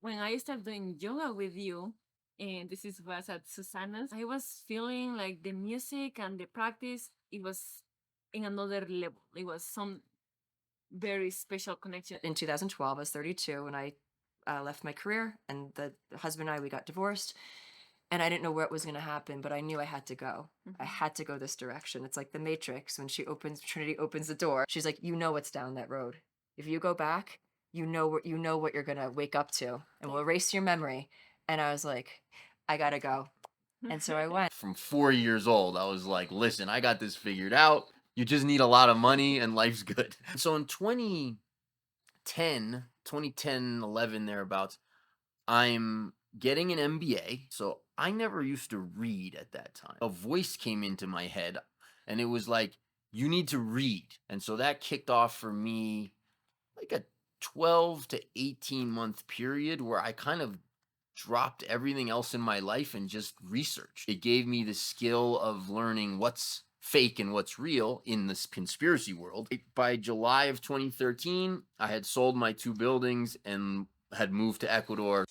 when I started doing yoga with you, and was at Susanna's, I was feeling like the music and the practice, it was in another level. It was some very special connection. In 2012, I was 32 when I left my career, and the husband and I, we got divorced. And I didn't know where it was going to happen, but I knew I had to go. I had to go this direction. It's like the Matrix when Trinity opens the door. She's like, you know what's down that road. If you go back, you know what you're gonna wake up to, and we'll erase your memory. And I was like, I gotta go. And so I went. From 4 years old, I was like, listen, I got this figured out. You just need a lot of money and life's good. So in 2010, 11, thereabouts, I'm getting an MBA. So I never used to read at that time. A voice came into my head and it was like, you need to read. And so that kicked off for me like a 12 to 18 month period where I kind of dropped everything else in my life and just researched. It gave me the skill of learning what's fake and what's real in this conspiracy world. By July of 2013, I had sold my 2 buildings and had moved to Ecuador.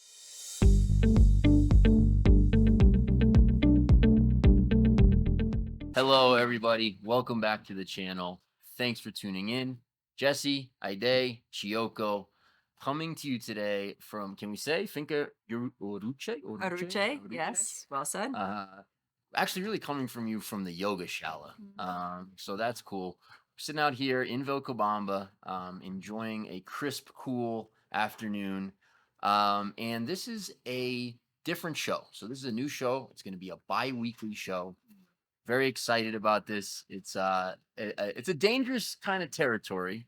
Hello, everybody. Welcome back to the channel. Thanks for tuning in. Jesse, Aide, Chiyoko, coming to you today from, can we say, Finca Oruche? Aruche, yes, well said. Actually, really coming from you from the yoga shala. So that's cool. We're sitting out here in Vilcabamba, enjoying a crisp, cool afternoon. And this is a different show. So this is a new show. It's going to be a bi-weekly show. Very excited about this. It's a dangerous kind of territory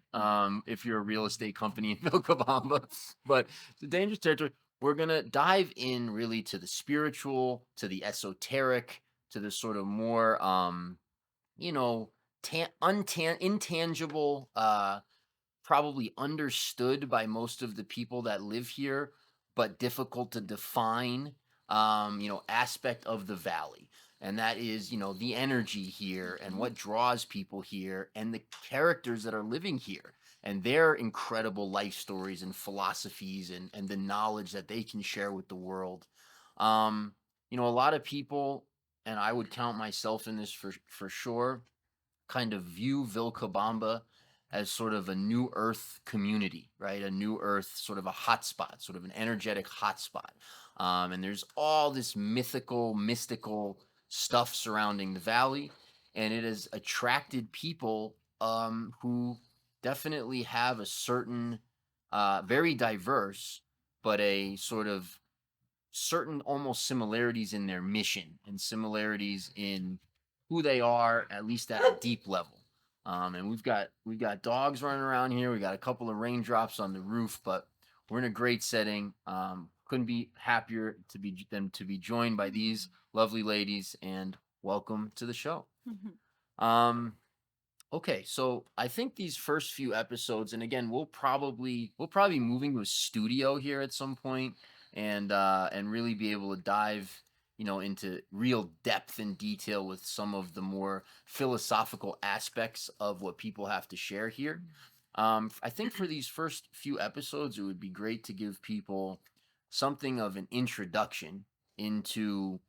if you're a real estate company in Vilcabamba, but it's a dangerous territory. We're gonna dive in really to the spiritual, to the esoteric, to the sort of more intangible, probably understood by most of the people that live here, but difficult to define, aspect of the valley. And that is, the energy here and what draws people here and the characters that are living here and their incredible life stories and philosophies and the knowledge that they can share with the world. A lot of people, and I would count myself in this for sure, kind of view Vilcabamba as sort of a new earth community, right? A new earth, sort of a hotspot, sort of an energetic hotspot. And there's all this mystical stuff surrounding the valley. And it has attracted people who definitely have a certain, very diverse, but a sort of certain almost similarities in their mission and similarities in who they are, at least at a deep level. And we've got dogs running around here. We got a couple of raindrops on the roof, but we're in a great setting. Couldn't be happier to be joined by these lovely ladies, and welcome to the show. Okay, so I think these first few episodes, and again, we'll probably be moving to a studio here at some point, and really be able to dive into real depth and detail with some of the more philosophical aspects of what people have to share here. I think for these first few episodes, it would be great to give people something of an introduction into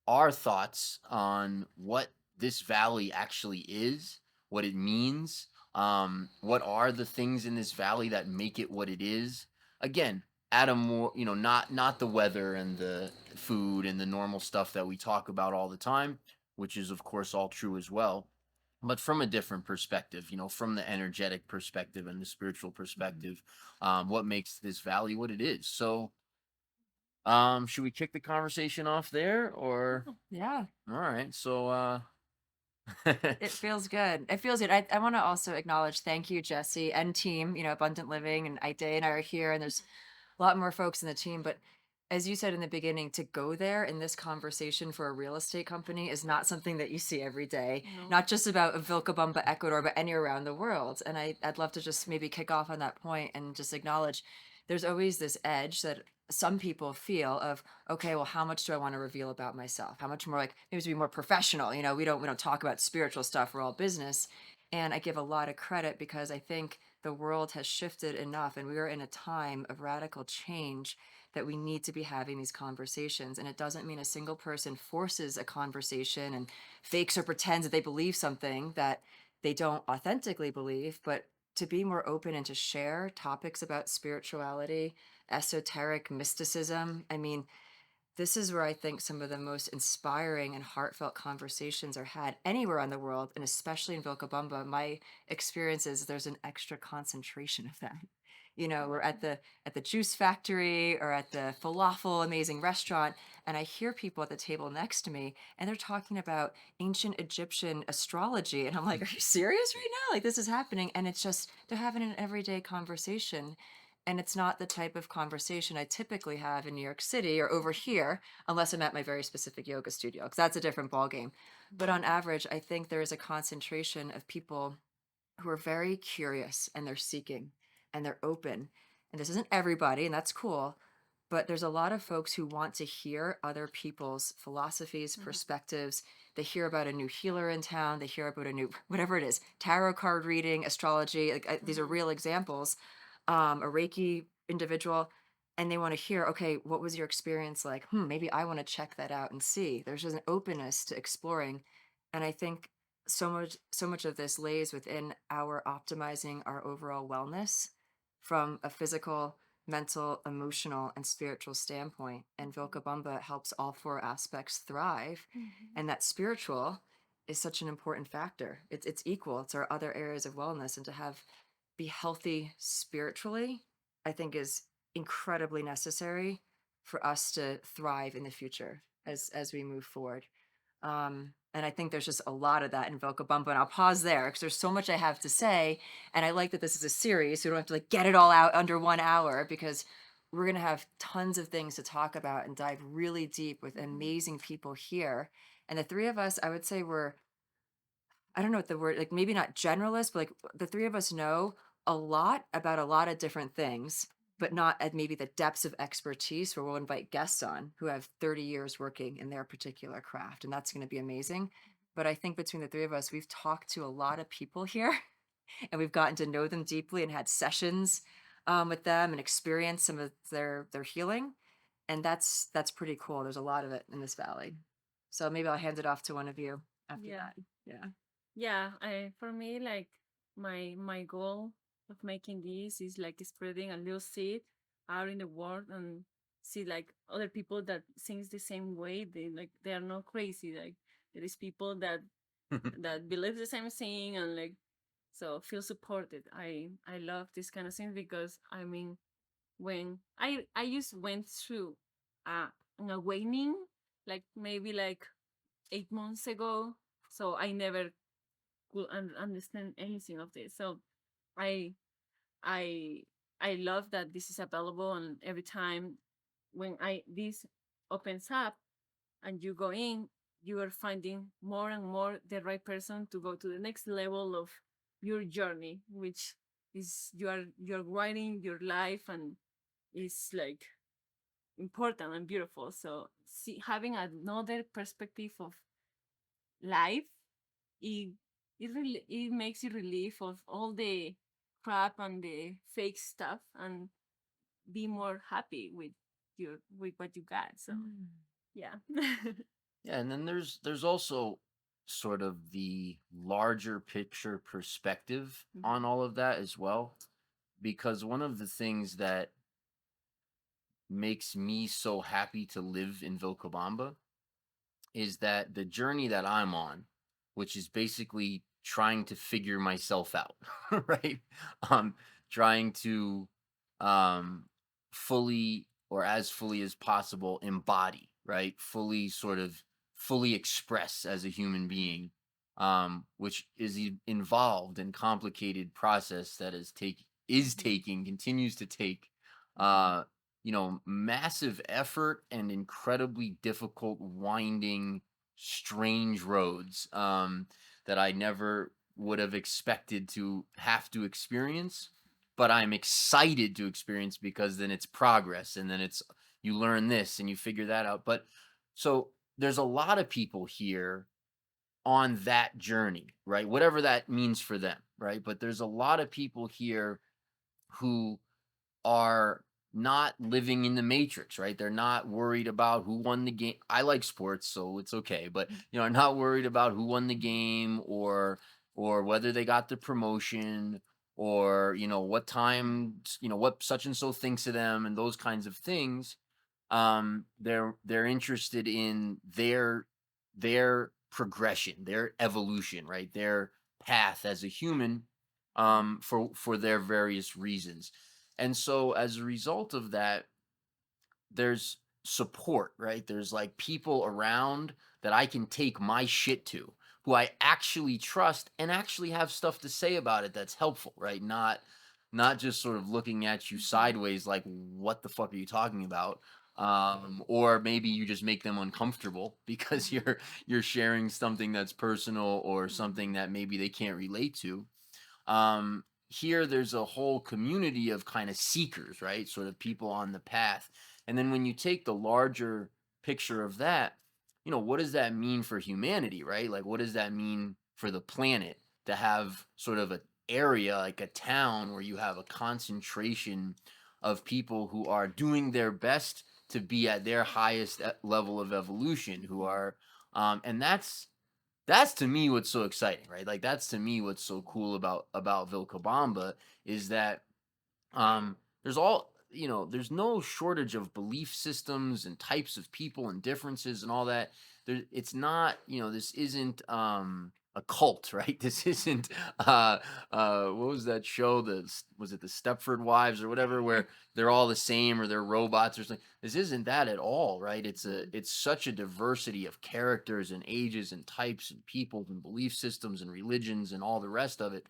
our thoughts on what this valley actually is, what it means, what are the things in this valley that make it what it is. Again, at a more, not the weather and the food and the normal stuff that we talk about all the time, which is of course all true as well, but from a different perspective, from the energetic perspective and the spiritual perspective, what makes this valley what it is. So, should we kick the conversation off there, or? Yeah. All right. So, It feels good. It feels good. I want to also acknowledge, thank you, Jesse and team, Abundant Living, and Ide and I are here, and there's a lot more folks in the team. But as you said in the beginning, to go there in this conversation for a real estate company is not something that you see every day, not just about Vilcabamba, Ecuador, but any around the world. And I'd love to just maybe kick off on that point and just acknowledge there's always this edge that some people feel of, okay, well, how much do I want to reveal about myself? How much more, like, maybe to be more professional? We don't talk about spiritual stuff. We're all business. And I give a lot of credit because I think the world has shifted enough and we are in a time of radical change that we need to be having these conversations. And it doesn't mean a single person forces a conversation and fakes or pretends that they believe something that they don't authentically believe, but to be more open and to share topics about spirituality, esoteric mysticism. I mean, this is where I think some of the most inspiring and heartfelt conversations are had anywhere in the world, and especially in Vilcabamba. My experience is there's an extra concentration of that. You know, we're at the juice factory or at the falafel amazing restaurant, and I hear people at the table next to me, and they're talking about ancient Egyptian astrology, and I'm like, "Are you serious right now? Like this is happening?" And it's just they're having an everyday conversation, and it's not the type of conversation I typically have in New York City or over here, unless I'm at my very specific yoga studio, because that's a different ballgame. But on average, I think there is a concentration of people who are very curious and they're seeking and they're open. And this isn't everybody, and that's cool. But there's a lot of folks who want to hear other people's philosophies, perspectives. They hear about a new healer in town. They hear about a new, whatever it is, tarot card reading, astrology. Like these are real examples. A Reiki individual, and they want to hear, okay, what was your experience like? Maybe I want to check that out and see. There's just an openness to exploring. And I think so much of this lays within our optimizing our overall wellness from a physical, mental, emotional, and spiritual standpoint. And Vilcabamba helps all four aspects thrive. And that spiritual is such an important factor. It's equal. It's our other areas of wellness. And to have be healthy spiritually, I think is incredibly necessary for us to thrive in the future as we move forward. And I think there's just a lot of that in Vilcabamba, and I'll pause there because there's so much I have to say. And I like that this is a series, so we don't have to like get it all out under 1 hour, because we're gonna have tons of things to talk about and dive really deep with amazing people here. And the three of us, I would say we're, I don't know what the word, like maybe not generalist, but like the three of us know a lot about a lot of different things, but not at maybe the depths of expertise where we'll invite guests on who have 30 years working in their particular craft. And that's going to be amazing. But I think between the three of us, we've talked to a lot of people here and we've gotten to know them deeply and had sessions with them and experienced some of their healing. And that's pretty cool. There's a lot of it in this valley. So maybe I'll hand it off to one of you after Yeah. that. Yeah. Yeah, for me, like my goal of making this is like spreading a little seed out in the world and see like other people that thinks the same way. They are not crazy. Like there is people that believe the same thing and like so feel supported. I love this kind of thing because I mean when I just went through an awakening like maybe like 8 months ago, so I never could understand anything of this. So I I I love that this is available, and every time when I this opens up and you go in, you are finding more and more the right person to go to the next level of your journey, which is you're writing your life, and it's like important and beautiful. So see, having another perspective of life, it it makes you relief of all the crap and the fake stuff and be more happy with what you got. So yeah. Yeah, and then there's also sort of the larger picture perspective on all of that as well, because one of the things that makes me so happy to live in Vilcabamba is that the journey that I'm on, which is basically trying to figure myself out, right? Um, Trying to um, fully or as fully as possible embody, right? Fully express as a human being, which is involved and complicated process that is taking continues to take uh massive effort and incredibly difficult, winding, strange roads that I never would have expected to have to experience. But I'm excited to experience because then it's progress and then it's you learn this and you figure that out. But so there's a lot of people here on that journey, right? Whatever that means for them, right? But there's a lot of people here who are not living in the matrix, right? They're not worried about who won the game. I like sports, so it's okay, but are not worried about who won the game, or whether they got the promotion, or what time, what such and so thinks of them, and those kinds of things. They're interested in their progression, their evolution, right? Their path as a human, for their various reasons. And so as a result of that, there's support, right? There's like people around that I can take my shit to, who I actually trust and actually have stuff to say about it that's helpful, right? Not just sort of looking at you sideways like, what the fuck are you talking about? Or maybe you just make them uncomfortable because you're sharing something that's personal, or something that maybe they can't relate to. Here there's a whole community of kind of seekers, right? Sort of people on the path. And then when you take the larger picture of that, what does that mean for humanity, right? Like, what does that mean for the planet to have sort of an area, like a town, where you have a concentration of people who are doing their best to be at their highest level of evolution, who are, and that's to me what's so exciting, right? Like, that's to me what's so cool about Vilcabamba, is that, there's there's no shortage of belief systems and types of people and differences and all that. It's not, this isn't a cult, right? This isn't what was that show? Was it the Stepford Wives or whatever, where they're all the same, or they're robots or something? This isn't that at all, right? It's such a diversity of characters and ages and types and peoples and belief systems and religions and all the rest of it.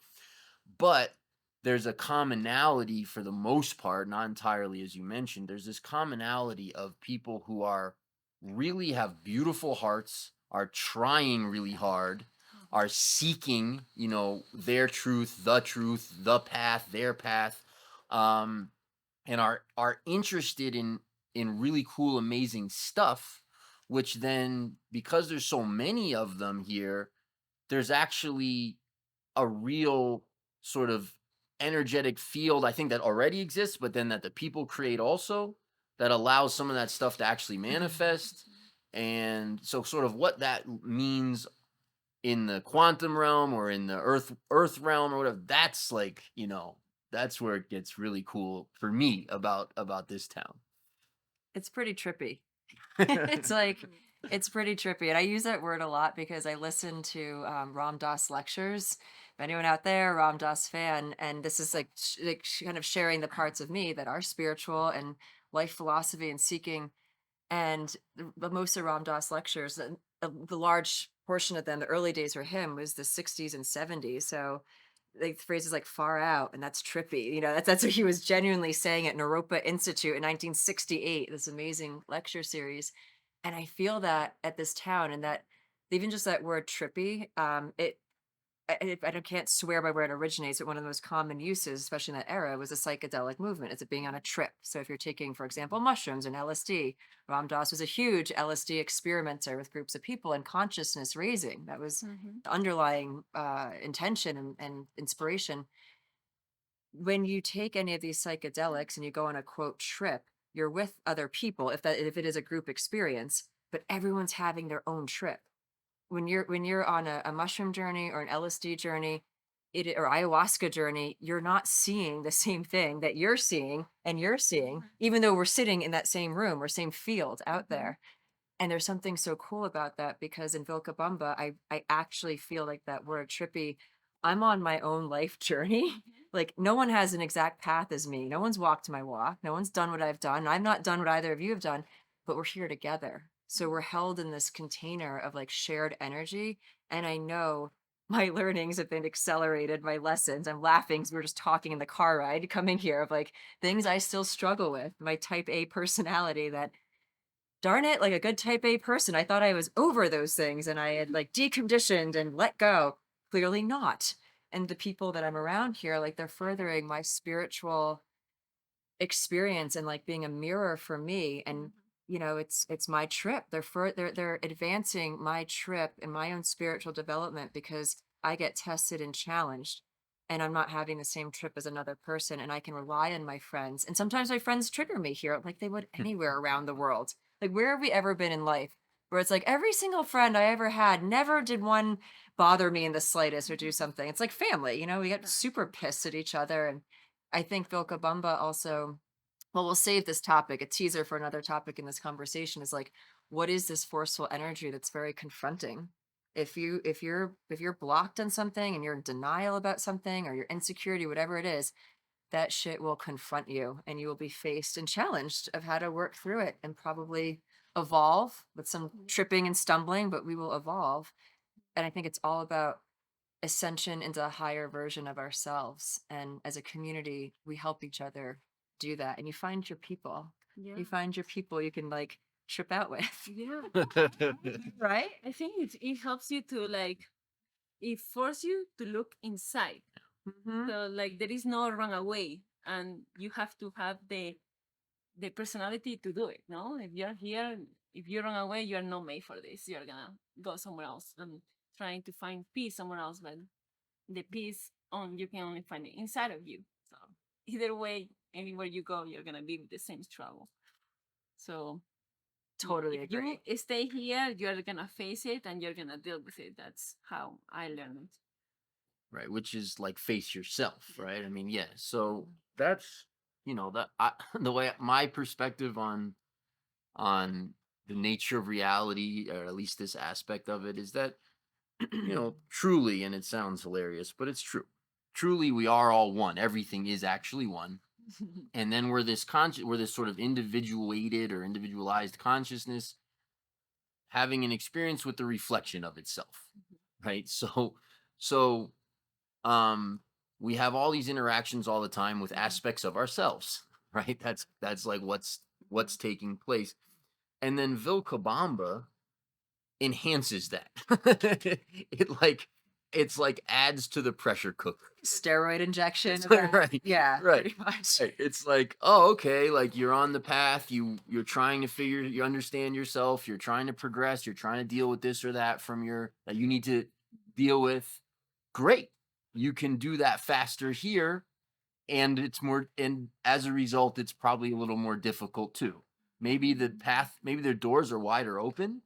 But there's a commonality for the most part, not entirely, as you mentioned. There's this commonality of people who are really have beautiful hearts, are trying really hard, are seeking, their truth, the path, their path, um, and are interested in really cool, amazing stuff. Which then, because there's so many of them here, there's actually a real sort of energetic field, I think, that already exists, but then that the people create also, that allows some of that stuff to actually manifest. And so, sort of what that means in the quantum realm, or in the earth realm, or whatever, that's like, that's where it gets really cool for me about this town. It's pretty trippy. It's like, it's pretty trippy. And I use that word a lot because I listen to Ram Dass lectures. If anyone out there, Ram Dass fan, and this is like, kind of sharing the parts of me that are spiritual and life philosophy and seeking. And most of Ram Dass lectures, the large portion of them, the early days for him was the 60s and 70s. So like phrases like far out, and that's trippy. That's what he was genuinely saying at Naropa Institute in 1968, this amazing lecture series. And I feel that at this town, and that even just that word trippy, I can't swear by where it originates, but one of the most common uses, especially in that era, was a psychedelic movement. It's being on a trip. So if you're taking, for example, mushrooms and LSD, Ram Dass was a huge LSD experimenter with groups of people, and consciousness raising. That was the underlying intention and inspiration. When you take any of these psychedelics and you go on a quote trip, you're with other people, if it is a group experience, but everyone's having their own trip. When you're on a mushroom journey or an LSD journey, or ayahuasca journey, you're not seeing the same thing that you're seeing and you're seeing, even though we're sitting in that same room or same field out there. And there's something so cool about that, because in Vilcabamba, I actually feel like that word trippy. I'm on my own life journey. Like, no one has an exact path as me. No one's walked my walk. No one's done what I've done. I've not done what either of you have done, but we're here together. So we're held in this container of like shared energy. And I know my learnings have been accelerated, my lessons. I'm laughing because we were just talking in the car ride coming here of like things I still struggle with, my type A personality that, darn it, like a good type A person, I thought I was over those things and I had like deconditioned and let go. Clearly not. And the people that I'm around here, like, they're furthering my spiritual experience and like being a mirror for me. And it's my trip. They're advancing my trip and my own spiritual development, because I get tested and challenged. and I'm not having the same trip as another person, and I can rely on my friends. And sometimes my friends trigger me here like they would anywhere around the world. Like, where have we ever been in life where it's like every single friend I ever had, never did one bother me in the slightest or do something. It's like family, you know, we get super pissed at each other. And I think Vilcabamba also, well, we'll save this topic, a teaser for another topic in this conversation, is like, what is this forceful energy that's very confronting? If you're blocked on something and you're in denial about something, or your insecurity, whatever it is, that shit will confront you, and you will be faced and challenged of how to work through it, and probably evolve with some tripping and stumbling, but we will evolve. And I think it's all about ascension into a higher version of ourselves. And as a community, we help each other do that. And you find your people. Yeah. You find your people you can like trip out with. Yeah. Right? I think it helps you to like, it forces you to look inside. Mm-hmm. So like there is no run away, and you have to have the personality to do it. No, if you're here, if you run away, you are not made for this. You're gonna go somewhere else and trying to find peace somewhere else. But the peace on you can only find it inside of you. So either way, anywhere you go, you're gonna be with the same struggle. So Totally if agree. you stay here, you're gonna face it and you're gonna deal with it. That's how I learned it. Right, which is like face yourself, right? I mean, yeah. So that's, that the way my perspective on the nature of reality, or at least this aspect of it, is that truly, and it sounds hilarious, but it's true. Truly, we are all one. Everything is actually one. And then we're this sort of individuated or individualized consciousness having an experience with the reflection of itself, right? So um we have all these interactions all the time with aspects of ourselves, right? That's like what's taking place. And then Vilcabamba enhances that. It's like adds to the pressure cooker. Steroid injection. It's like, right. Yeah, Right. pretty much. Right. It's like, oh, okay, like you're on the path, you're trying to you understand yourself, you're trying to progress, you're trying to deal with this or that that you need to deal with. Great. You can do that faster here, and and as a result, it's probably a little more difficult too. Maybe their doors are wider open,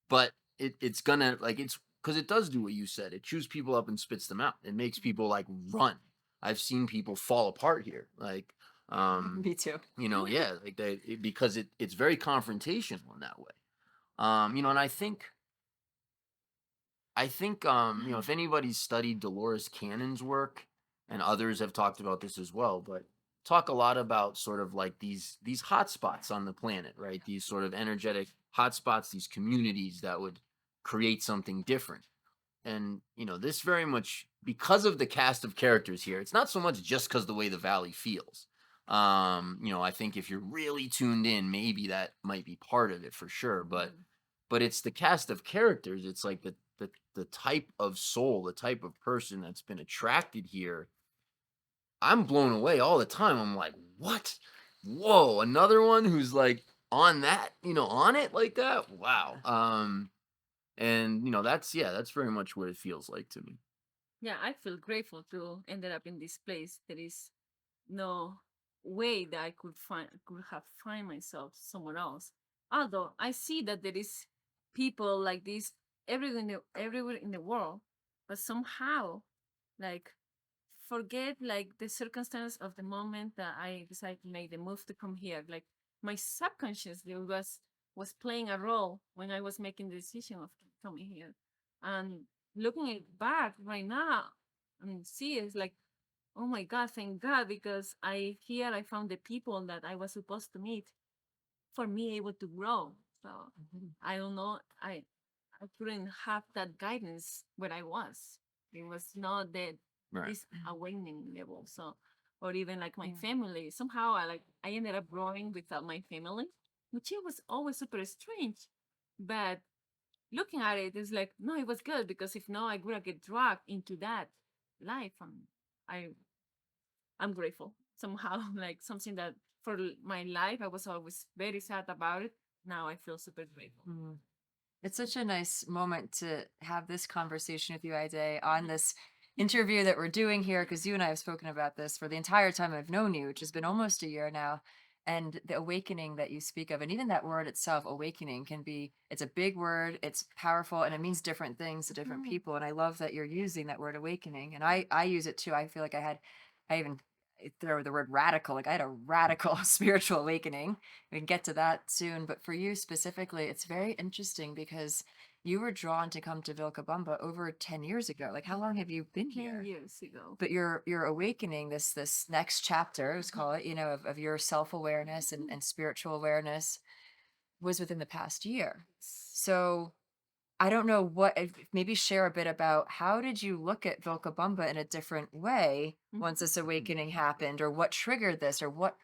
but it's gonna, like, it's because it does do what you said. It chews people up and spits them out. It makes people like run. I've seen people fall apart here. Like, Me too. yeah, like because it's very confrontational in that way. And I think if anybody's studied Dolores Cannon's work, and others have talked about this as well, but talk a lot about sort of like these hotspots on the planet, right? These sort of energetic hotspots, these communities that would create something different. And this very much, because of the cast of characters here, it's not so much just because the way the valley feels. I think if you're really tuned in, maybe that might be part of it for sure, but it's the cast of characters. It's like the type of soul, the type of person that's been attracted here. I'm blown away all the time. I'm like, what? Whoa, another one who's like on that, on it like that. Wow. And that's very much what it feels like to me. Yeah, I feel grateful to ended up in this place. There is no way that I could have find myself somewhere else. Although I see that there is people like this everywhere in the world, but somehow, like, forget like the circumstance of the moment that I decided to make the move to come here. Like my subconscious was playing a role when I was making the decision of coming here, and looking it back right now, I mean, see, it's like, oh my God, thank God, because I found the people that I was supposed to meet for me able to grow. So I don't know, I couldn't have that guidance where I was. It was not that Right. this awakening level. So, or even like my family. Somehow I ended up growing without my family, which it was always super strange. But looking at it, it's like, no, it was good, because if not, I would have get dragged into that life. And I I'm grateful somehow. Like something that for my life I was always very sad about it. Now I feel super grateful. It's such a nice moment to have this conversation with you, Ide, on this interview that we're doing here, because you and I have spoken about this for the entire time I've known you, which has been almost a year now. And the awakening that you speak of, and even that word itself, awakening, can be, it's a big word, it's powerful, and it means different things to different Mhm. people. And I love that you're using that word awakening. And I use it too. I feel like I even throw the word radical, like I had a radical spiritual awakening. We can get to that soon. But for you specifically, it's very interesting because you were drawn to come to Vilcabamba over 10 years ago. Like, how long have you been 10 here? years ago. But you're awakening this next chapter, let's call it, of your self-awareness and spiritual awareness was within the past year. So I don't know maybe share a bit about how did you look at Vilcabamba in a different way once this awakening happened, or what triggered this, or what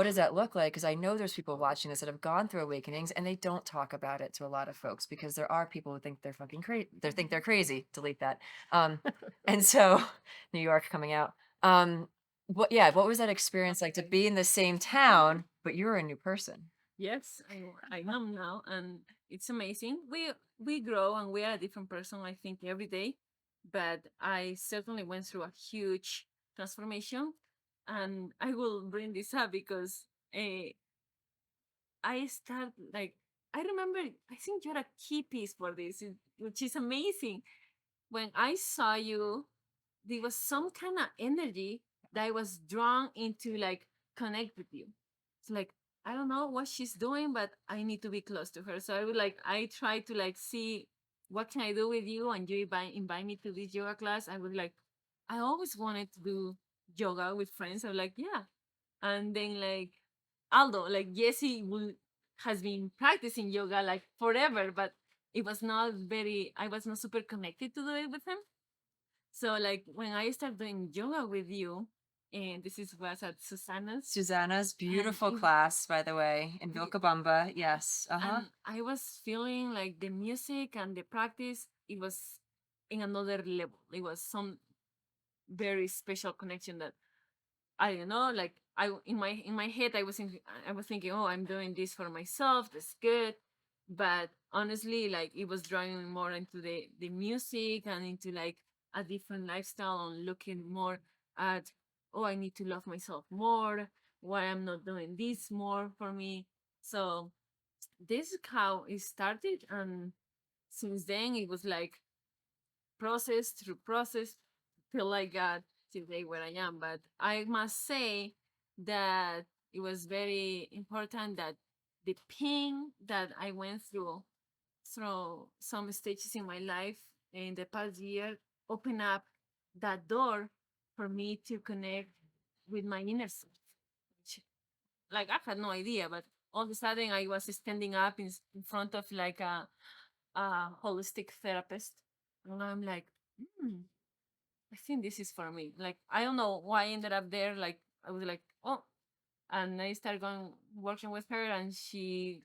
does that look like? Because I know there's people watching this that have gone through awakenings and they don't talk about it to a lot of folks because there are people who think they're fucking crazy. They think they're crazy. Delete that. And so New York coming out. What was that experience like to be in the same town, but you're a new person? Yes, I am now, and it's amazing. We grow and we are a different person, I think, every day. But I certainly went through a huge transformation, and I will bring this up because uh, I start like I remember. I think you're a key piece for this, which is amazing. When I saw you, there was some kind of energy that I was drawn into, like connect with you. It's like I don't know what she's doing, but I need to be close to her. So I try to like see what can I do with you, and you invite me to this yoga class. I was like, I always wanted to do yoga with friends. I was like, yeah, and then like Aldo, like Jesse will has been practicing yoga like forever, but it was not very. I was not super connected to do it with him. So like when I started doing yoga with you, and was at Susanna's, Susanna's and beautiful class, by the way, in the- Vilcabamba. Yes. Uh-huh. and I was feeling like the music and the practice, it was in another level. It was some very special connection that I don't know, like in my head I was thinking, oh, I'm doing this for myself, that's good. But honestly, like it was drawing me more into the music and into like a different lifestyle and looking more at, oh, I need to love myself more, why I'm not doing this more for me. So this is how it started, and since then it was like process through process till I got today where I am. But I must say that it was very important that the pain that I went through some stages in my life in the past year opened up that door for me to connect with my inner self. which, Like I had no idea, but all of a sudden I was standing up in front of like a holistic therapist, and I'm like, hmm, I think this is for me. Like I don't know why I ended up there. Like I was like, oh, and I started going working with her, and she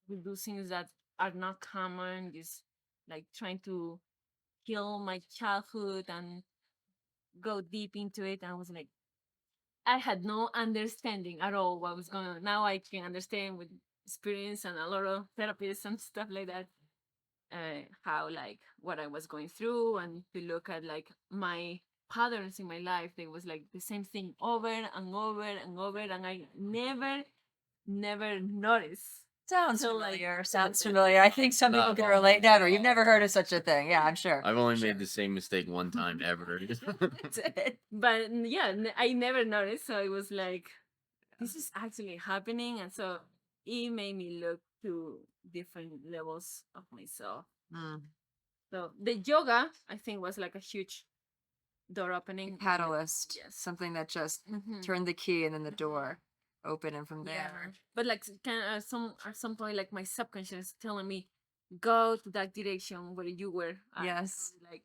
would do things that are not common, just like trying to heal my childhood and go deep into it. And I was like, I had no understanding at all what was going on. Now I can understand with experience and a lot of therapists and stuff like that, how like what I was going through, and to look at like my patterns in my life. They was like the same thing over and over and over, and I never noticed. Sounds So like, familiar. Sounds familiar. I think some people can relate. Never. You've never heard of such a thing. Yeah, I'm sure. I've only made the same mistake one time ever. That's it. but yeah, I never noticed. So it was like this is actually happening, and so it made me look to different levels of myself. Mm. So the yoga, I think, was like a huge door opening. Catalyst. Yes. Something that just Mhm. turned the key and then the door open, and from Yeah. there. But like kind of at some point, like my subconscious telling me, go to that direction where you were. Yes. Like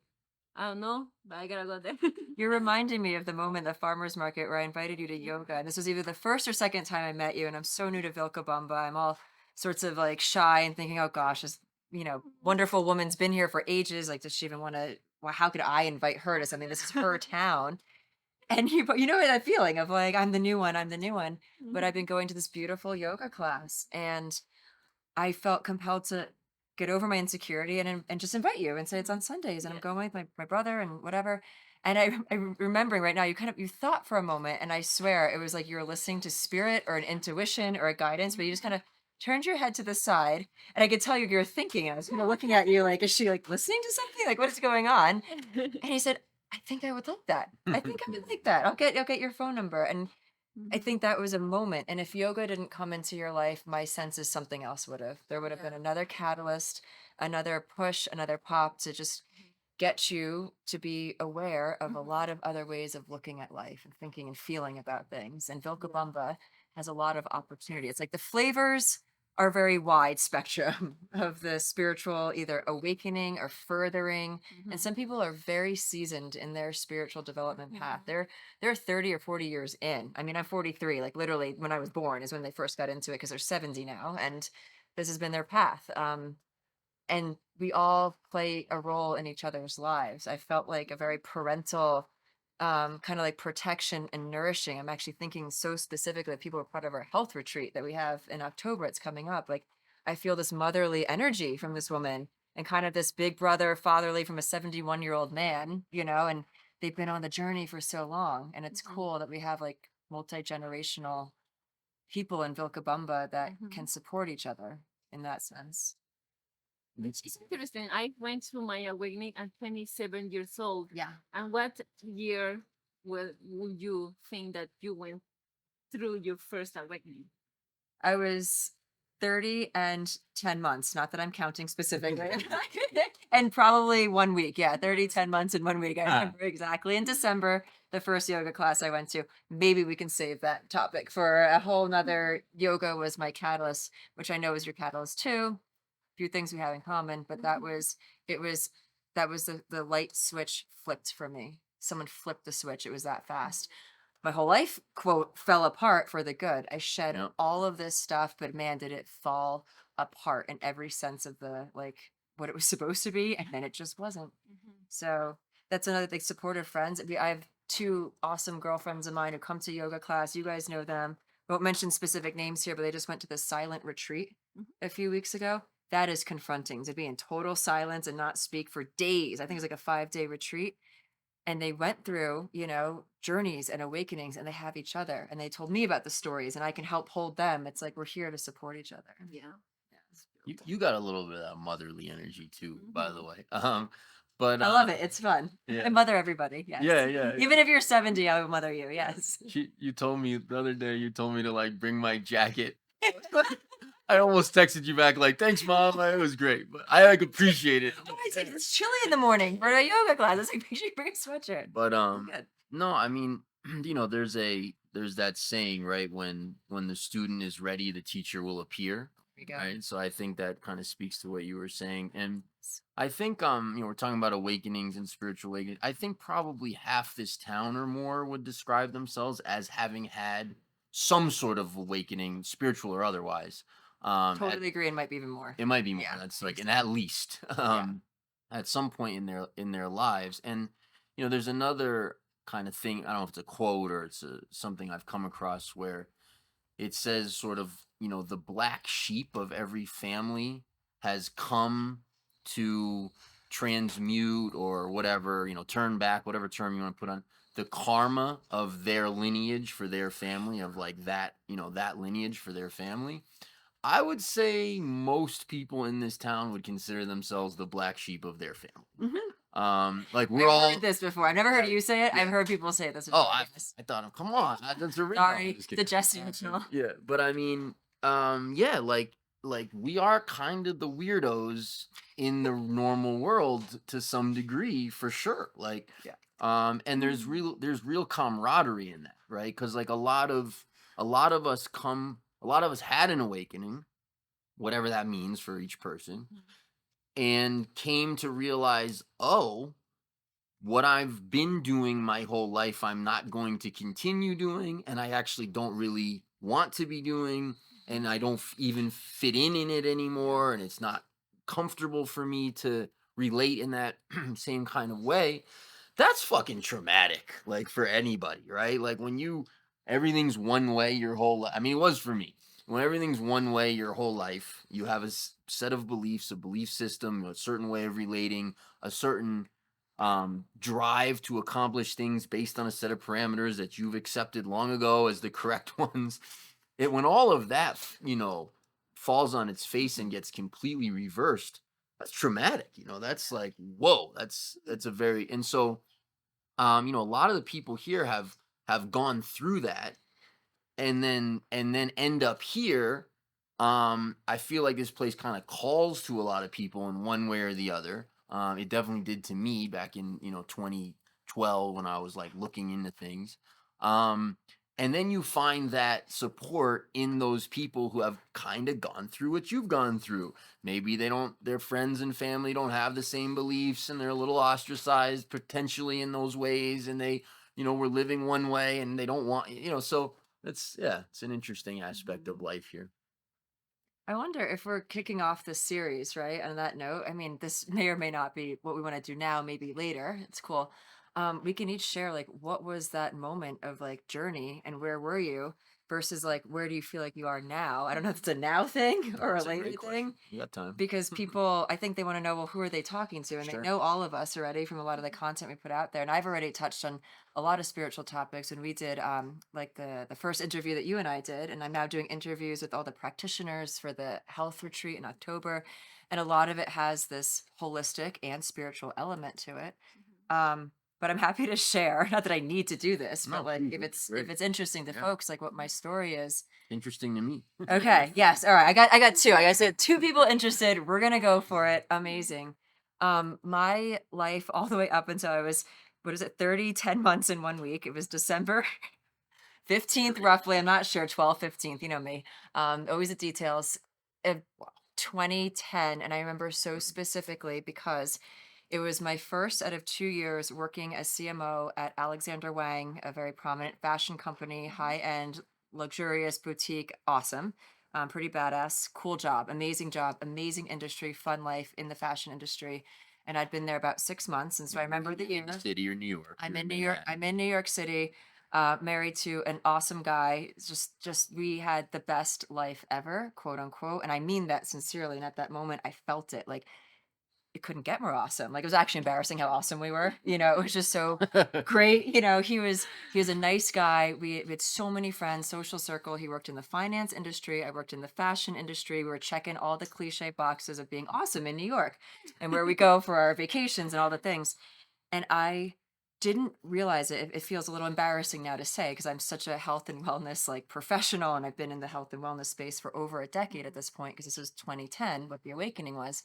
I don't know, but I gotta go there. You're reminding me of the moment at the farmer's market where I invited you to yoga. And this was either the first or second time I met you. And I'm so new to Vilcabamba. I'm all sorts of like shy and thinking, oh gosh, this, wonderful woman's been here for ages. Like, does she even want to, well, how could I invite her to something? This is her town. And you know that feeling of like, I'm the new one, I'm the new one. But I've been going to this beautiful yoga class, and I felt compelled to get over my insecurity and just invite you and say it's on Sundays, and I'm Yeah. going with my brother and whatever. And I'm remembering right now, you thought for a moment, and I swear it was like you were listening to spirit or an intuition or a guidance, but you just kind of turned your head to the side, and I could tell you were thinking. I was kind of looking at you like, is she like listening to something? Like, what is going on? And he said, I think I would like that. I think I would like that. I'll get your phone number. And I think that was a moment. And if yoga didn't come into your life, my sense is something else would have. There would have been another catalyst, another push, another pop to just get you to be aware of a lot of other ways of looking at life and thinking and feeling about things. And Vilcabamba has a lot of opportunity. It's like the flavors are very wide spectrum of the spiritual, either awakening or furthering. And some people are very seasoned in their spiritual development path. They're 30 or 40 years in. I mean, I'm 43. Like literally, when I was born is when they first got into it because they're 70 now, and this has been their path. And we all play a role in each other's lives. I felt like a very parental kind of like protection and nourishing. I'm actually thinking so specifically that people are part of our health retreat that we have in October. It's coming up. Like I feel this motherly energy from this woman and kind of this big brother fatherly from a 71-year-old man, and they've been on the journey for so long. And it's cool that we have like multi-generational people in Vilcabamba that can support each other in that sense. It's interesting. I went through my awakening at 27 years old. Yeah. And what year would you think that you went through your first awakening? I was 30 and 10 months. Not that I'm counting specifically. And probably 1 week. Yeah, 30, 10 months and 1 week. I remember exactly. In December, the first yoga class I went to. Maybe we can save that topic for a whole nother. Yoga was my catalyst, which I know is your catalyst too. Few things we have in common, but that was the light switch flipped for me. Someone flipped the switch. It was that fast. My whole life, quote, fell apart for the good. I shed all of this stuff, but man, did it fall apart in every sense of the like what it was supposed to be, and then it just wasn't. So that's another thing. Supportive friends. I have 2 awesome girlfriends of mine who come to yoga class. You guys know them. I won't mention specific names here, but they just went to the silent retreat a few weeks ago. That is confronting, to be in total silence and not speak for days. I think it was like a 5-day retreat. And they went through, journeys and awakenings, and they have each other. And they told me about the stories, and I can help hold them. It's like we're here to support each other. Yeah. You got a little bit of that motherly energy too, by the way. But I love it. It's fun. Yeah. I mother everybody. Yes. Yeah. Even if you're 70, I will mother you. Yes. You told me the other day. You told me to like bring my jacket. I almost texted you back like, "Thanks, Mom. It was great, but I like appreciate it." It's chilly in the morning for a yoga class. It's like, make sure you bring a sweatshirt. But Good. no, I mean, there's that saying, right? When the student is ready, the teacher will appear. There you go. Right. So I think that kind of speaks to what you were saying. And I think, we're talking about awakenings and spiritual awakening. I think probably half this town or more would describe themselves as having had some sort of awakening, spiritual or otherwise. Totally agree. And might be even more. It might be more. Yeah, That's like, and at least, at some point in their lives. And, there's another kind of thing. I don't know if it's a quote or it's something I've come across where it says sort of, the black sheep of every family has come to transmute or whatever, turn back, whatever term you want to put on the karma of their lineage for their family, of like that, that lineage for their family. I would say most people in this town would consider themselves the black sheep of their family. Like we're I've all heard this before. I've never heard you say it. I've heard people say this before. Oh, I thought, come on, that's original. Sorry, the Jesse original. Yeah, but I mean, yeah, like we are kind of the weirdos in the normal world to some degree, for sure. Like, and there's real camaraderie in that, right? Because like a lot of us had an awakening, whatever that means for each person, and came to realize, oh, what I've been doing my whole life, I'm not going to continue doing, and I actually don't really want to be doing, and I don't even fit in it anymore, and it's not comfortable for me to relate in that same kind of way. That's fucking traumatic, like for anybody, right? Like when everything's one way your whole life. I mean, it was for me. When everything's one way your whole life, you have a set of beliefs, a belief system, a certain way of relating, a certain drive to accomplish things based on a set of parameters that you've accepted long ago as the correct ones. When all of that, falls on its face and gets completely reversed, that's traumatic. That's like, whoa, that's a very, and so, a lot of the people here have gone through that, and then end up here. I feel like this place kind of calls to a lot of people in one way or the other. It definitely did to me back in 2012 when I was like looking into things. um and then you find that support in those people who have kind of gone through what you've gone through. Maybe their friends and family don't have the same beliefs, and they're a little ostracized potentially in those ways, and they were living one way and they don't want, so it's an interesting aspect of life here. I wonder if we're kicking off this series, right? On that note, I mean, this may or may not be what we want to do now, maybe later. It's cool. We can each share like what was that moment of like journey and where were you versus like where do you feel like you are now? I don't know if it's a now thing or a That's a later great question. thing. You got time? Because people, I think they want to know, well, who are they talking to? And they Sure. know all of us already from a lot of the content we put out there. And I've already touched on a lot of spiritual topics when we did like the first interview that you and I did. And I'm now doing interviews with all the practitioners for the health retreat in October. And a lot of it has this holistic and spiritual element to it. But I'm happy to share, not that I need to do this, No, but like please, if it's it's great. if it's interesting to Yeah. folks, like what my story is. Interesting to me. Okay. Yes. All right. I got two. I said two people interested. We're gonna go for it. Amazing. My life all the way up until I was, what is it, 30, 10 months in 1 week. It was December 15th, roughly. I'm not sure, 12th, 15th, you know me. Always the details of 2010. And I remember so specifically because it was my first out of 2 years working as CMO at Alexander Wang, a very prominent fashion company, high-end, luxurious boutique, awesome, pretty badass, cool job, amazing industry, fun life in the fashion industry. And I'd been there about 6 months. And so I remember the year. City or New York? I'm You're in New York. Manhattan. I'm in New York City, married to an awesome guy. Just we had the best life ever, quote unquote. And I mean that sincerely. And at that moment, I felt it. Like it couldn't get more awesome. Like it was actually embarrassing how awesome we were. It was just so great. He was a nice guy. We had so many friends, social circle. He worked in the finance industry. I worked in the fashion industry. We were checking all the cliche boxes of being awesome in New York and where we go for our vacations and all the things. And I didn't realize it. It feels a little embarrassing now to say because I'm such a health and wellness like professional, and I've been in the health and wellness space for over a decade at this point because this was 2010, what the awakening was.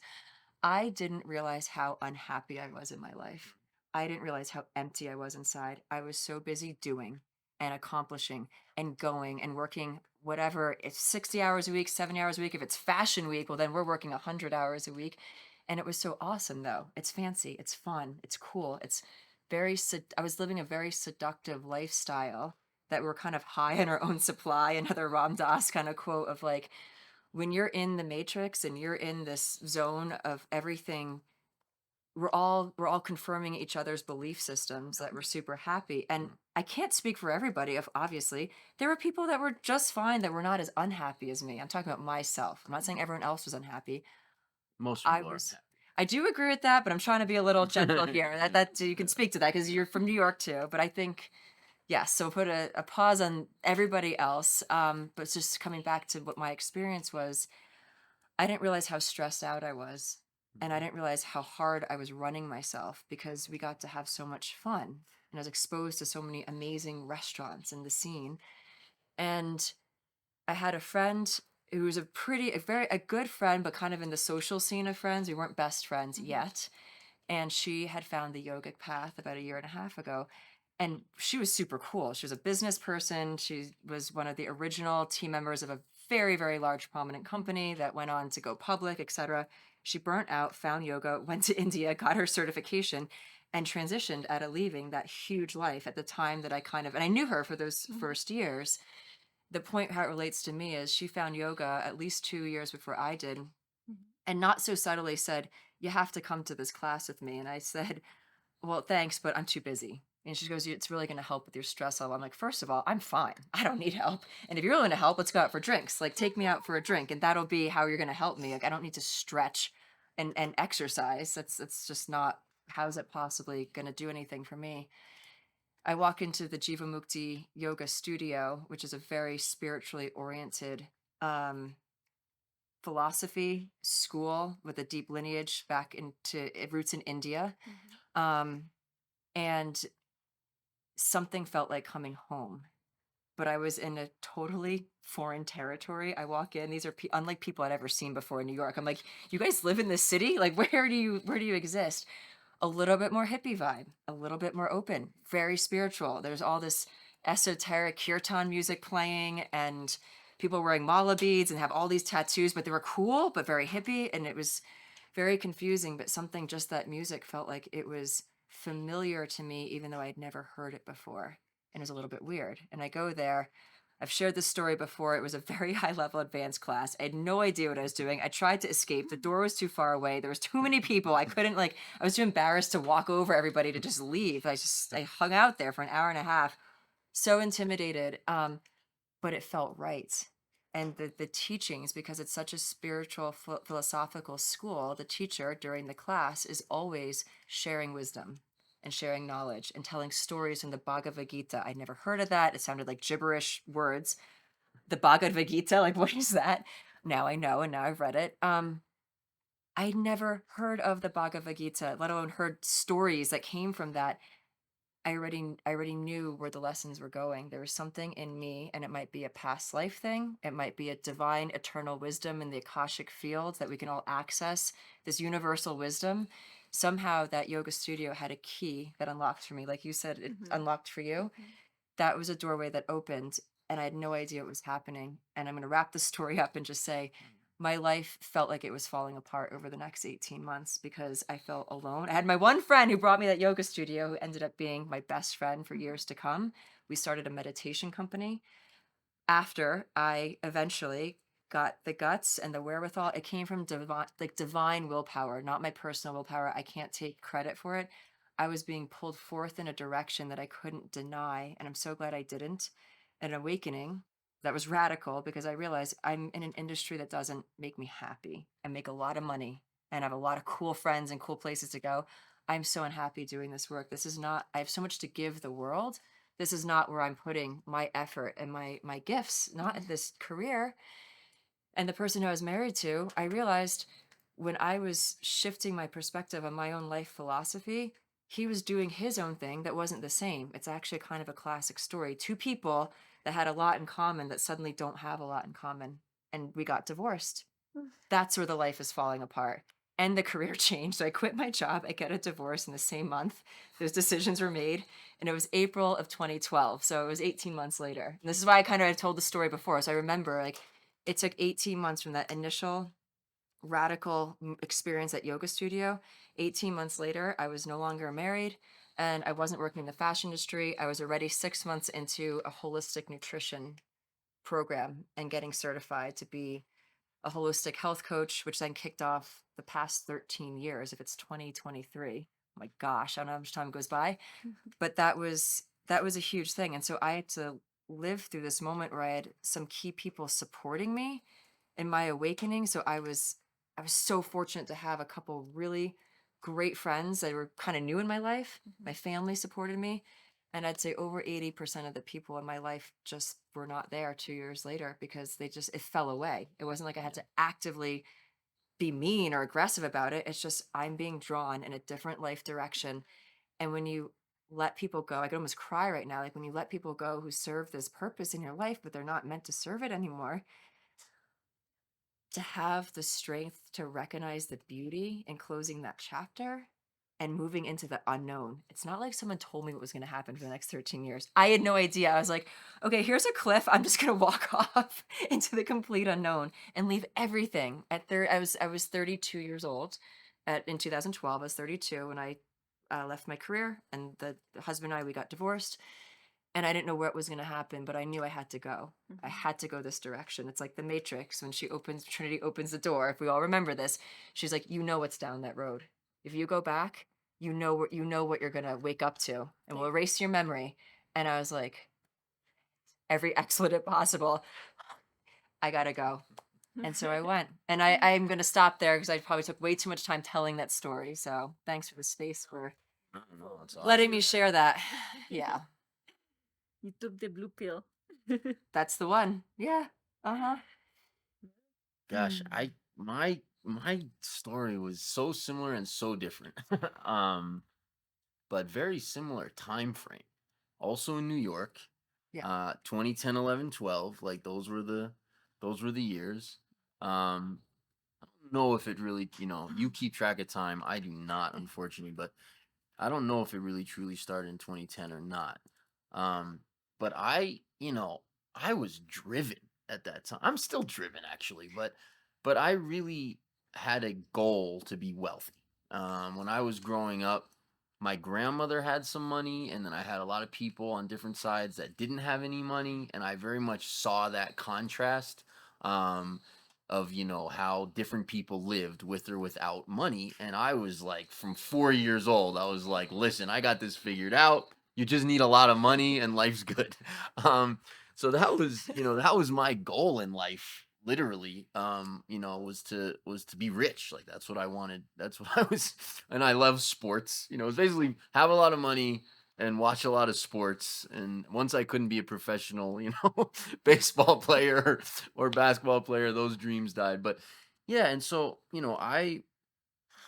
I didn't realize how unhappy I was in my life. I didn't realize how empty I was inside. I was so busy doing and accomplishing and going and working whatever. It's 60 hours a week, 70 hours a week. If it's fashion week, well, then we're working 100 hours a week. And it was so awesome, though. It's fancy. It's fun. It's cool. I was living a very seductive lifestyle that we're kind of high in our own supply. Another Ram Dass kind of quote of like, when you're in the matrix and you're in this zone of everything, we're all confirming each other's belief systems that we're super happy. And I can't speak for everybody. If obviously there were people that were just fine that were not as unhappy as me. I'm talking about myself. I'm not saying everyone else was unhappy. Most I people are was. happy. I do agree with that, but I'm trying to be a little gentle here. That you can speak to that because you're from New York too. But I think yes, so put a pause on everybody else. But it's just coming back to what my experience was. I didn't realize how stressed out I was. And I didn't realize how hard I was running myself because we got to have so much fun. And I was exposed to so many amazing restaurants in the scene. And I had a friend who was a good friend, but kind of in the social scene of friends. We weren't best friends yet. And she had found the yogic path about a year and a half ago. And she was super cool. She was a business person. She was one of the original team members of a very, very large prominent company that went on to go public, etc. She burnt out, found yoga, went to India, got her certification, and transitioned out of leaving that huge life at the time that and I knew her for those first years. The point how it relates to me is she found yoga at least 2 years before I did, and not so subtly said, "You have to come to this class with me." And I said, "Well, thanks, but I'm too busy." And she goes, "It's really going to help with your stress level." I'm like, "First of all, I'm fine. I don't need help. And if you're willing to help, let's go out for drinks. Like, take me out for a drink, and that'll be how you're going to help me. Like, I don't need to stretch and exercise. That's just not how's it possibly going to do anything for me? I walk into the Jivamukti yoga studio, which is a very spiritually oriented philosophy school with a deep lineage back into roots in India. Um, and something felt like coming home, but I was in a totally foreign territory. I walk in, these are unlike people I'd ever seen before in New York. I'm like, you guys live in this city? Like, where do you exist? A little bit more hippie vibe, a little bit more open, very spiritual. There's all this esoteric kirtan music playing and people wearing mala beads and have all these tattoos, but they were cool, but very hippie. And it was very confusing, but something just that music felt like it was familiar to me, even though I'd never heard it before. And it was a little bit weird. And I go there. I've shared this story before. It was a very high level advanced class. I had no idea what I was doing. I tried to escape. The door was too far away. There was too many people. I couldn't I was too embarrassed to walk over everybody to just leave. I hung out there for an hour and a half, so intimidated. But it felt right. And the teachings, because it's such a spiritual philosophical school, the teacher during the class is always sharing wisdom and sharing knowledge and telling stories from the Bhagavad Gita. I'd never heard of that. It sounded like gibberish words. The Bhagavad Gita, like what is that? Now I know, and now I've read it. I'd never heard of the Bhagavad Gita, let alone heard stories that came from that. I already knew where the lessons were going. There was something in me, and it might be a past life thing. It might be a divine eternal wisdom in the Akashic field that we can all access, this universal wisdom. Somehow that yoga studio had a key that unlocked for me. Like you said, it unlocked for you. That was a doorway that opened, and I had no idea what was happening. And I'm going to wrap the story up and just say, my life felt like it was falling apart over the next 18 months because I felt alone. I had my one friend who brought me that yoga studio, who ended up being my best friend for years to come. We started a meditation company. After I eventually got the guts and the wherewithal, it came from divine willpower, not my personal willpower. I can't take credit for it. I was being pulled forth in a direction that I couldn't deny, and I'm so glad I didn't. An awakening that was radical because I realized I'm in an industry that doesn't make me happy. I make a lot of money and I have a lot of cool friends and cool places to go. I'm so unhappy doing this work. This is not, I have so much to give the world. This is not where I'm putting my effort and my gifts, not in this career. And the person who I was married to, I realized when I was shifting my perspective on my own life philosophy, he was doing his own thing that wasn't the same. It's actually kind of a classic story. Two people that had a lot in common that suddenly don't have a lot in common. And we got divorced. That's where the life is falling apart. And the career changed. So I quit my job. I get a divorce in the same month. Those decisions were made. And it was April of 2012. So it was 18 months later. And this is why I told the story before. So I remember it took 18 months from that initial radical experience at yoga studio. 18 months later, I was no longer married and I wasn't working in the fashion industry. I was already 6 months into a holistic nutrition program and getting certified to be a holistic health coach, which then kicked off the past 13 years. If it's 2023, oh my gosh, I don't know how much time goes by, but that was a huge thing. And so I had to live through this moment where I had some key people supporting me in my awakening. So I was so fortunate to have a couple really great friends that were kind of new in my life. My family supported me. And I'd say over 80% of the people in my life just were not there 2 years later because it fell away. It wasn't like I had to actively be mean or aggressive about it. It's just I'm being drawn in a different life direction. And when you let people go, I could almost cry right now. Like when you let people go who serve this purpose in your life, but they're not meant to serve it anymore, to have the strength to recognize the beauty in closing that chapter and moving into the unknown. It's not like someone told me what was going to happen for the next 13 years. I had no idea. I was like, okay, here's a cliff. I'm just going to walk off into the complete unknown and leave everything. I was 32 years old in 2012. I was 32 when I left my career, and the husband and I, we got divorced. And I didn't know what was going to happen, but I knew I had to go. I had to go this direction. It's like the Matrix when Trinity opens the door. If we all remember this, she's like, you know what's down that road. If you go back, you know what you're going to wake up to, and we'll erase your memory. And I was like, every expletive possible, I got to go. And so I went. And I'm going to stop there because I probably took way too much time telling that story. So thanks for the space for I don't know. It's letting awesome. me share that. Yeah, You took the blue pill. that's the one. Yeah. Uh-huh. Gosh, my story was so similar and so different. um, but very similar time frame. Also in New York, Yeah. 2010, 11, 12. Like those were the years. Um, I don't know if it really, you keep track of time. I do not, unfortunately, but I don't know if it really truly started in 2010 or not. Um, but I was driven at that time. I'm still driven actually, but I really had a goal to be wealthy. When I was growing up, my grandmother had some money, and then I had a lot of people on different sides that didn't have any money, and I very much saw that contrast. Um, of how different people lived with or without money, and I was like, from 4 years old, I was like, listen, I got this figured out. You just need a lot of money and life's good. um so that was my goal in life, literally. Was to be rich. Like, that's what I wanted. That's what I was. And I love sports. It's basically have a lot of money and watch a lot of sports. And once I couldn't be a professional, baseball player or basketball player, those dreams died. But yeah, and so,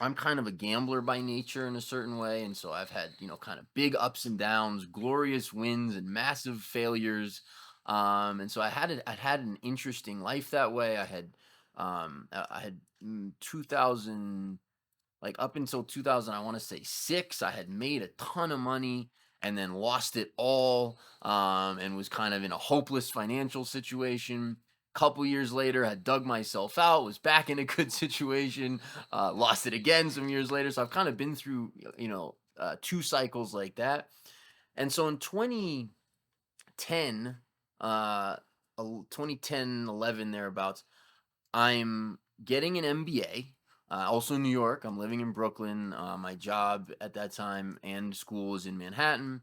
I'm kind of a gambler by nature in a certain way, and so I've had, kind of big ups and downs, glorious wins and massive failures. And so I had an interesting life that way. I had 2000, like, up until 2000, I want to say 6, I had made a ton of money and then lost it all, and was kind of in a hopeless financial situation. Couple years later, I dug myself out, was back in a good situation, lost it again some years later. So I've kind of been through, 2 cycles like that. And so in 2010, uh, 2010, 11, thereabouts, I'm getting an MBA. Also in New York. I'm living in Brooklyn. My job at that time and school is in Manhattan.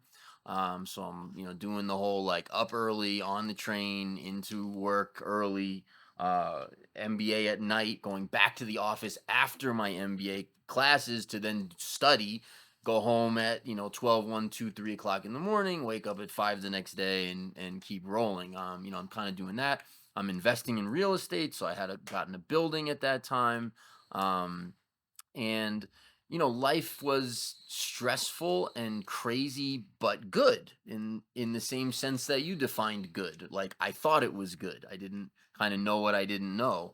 So I'm, doing the whole, like, up early on the train into work early, uh, MBA at night, going back to the office after my MBA classes to then study, go home at, 12, 1, 2, 3 o'clock in the morning, wake up at 5 the next day, and keep rolling. I'm kind of doing that. I'm investing in real estate, so I had gotten a building at that time. Um, and life was stressful and crazy, but good in the same sense that you defined good. Like, I thought it was good. I didn't kind of know what I didn't know.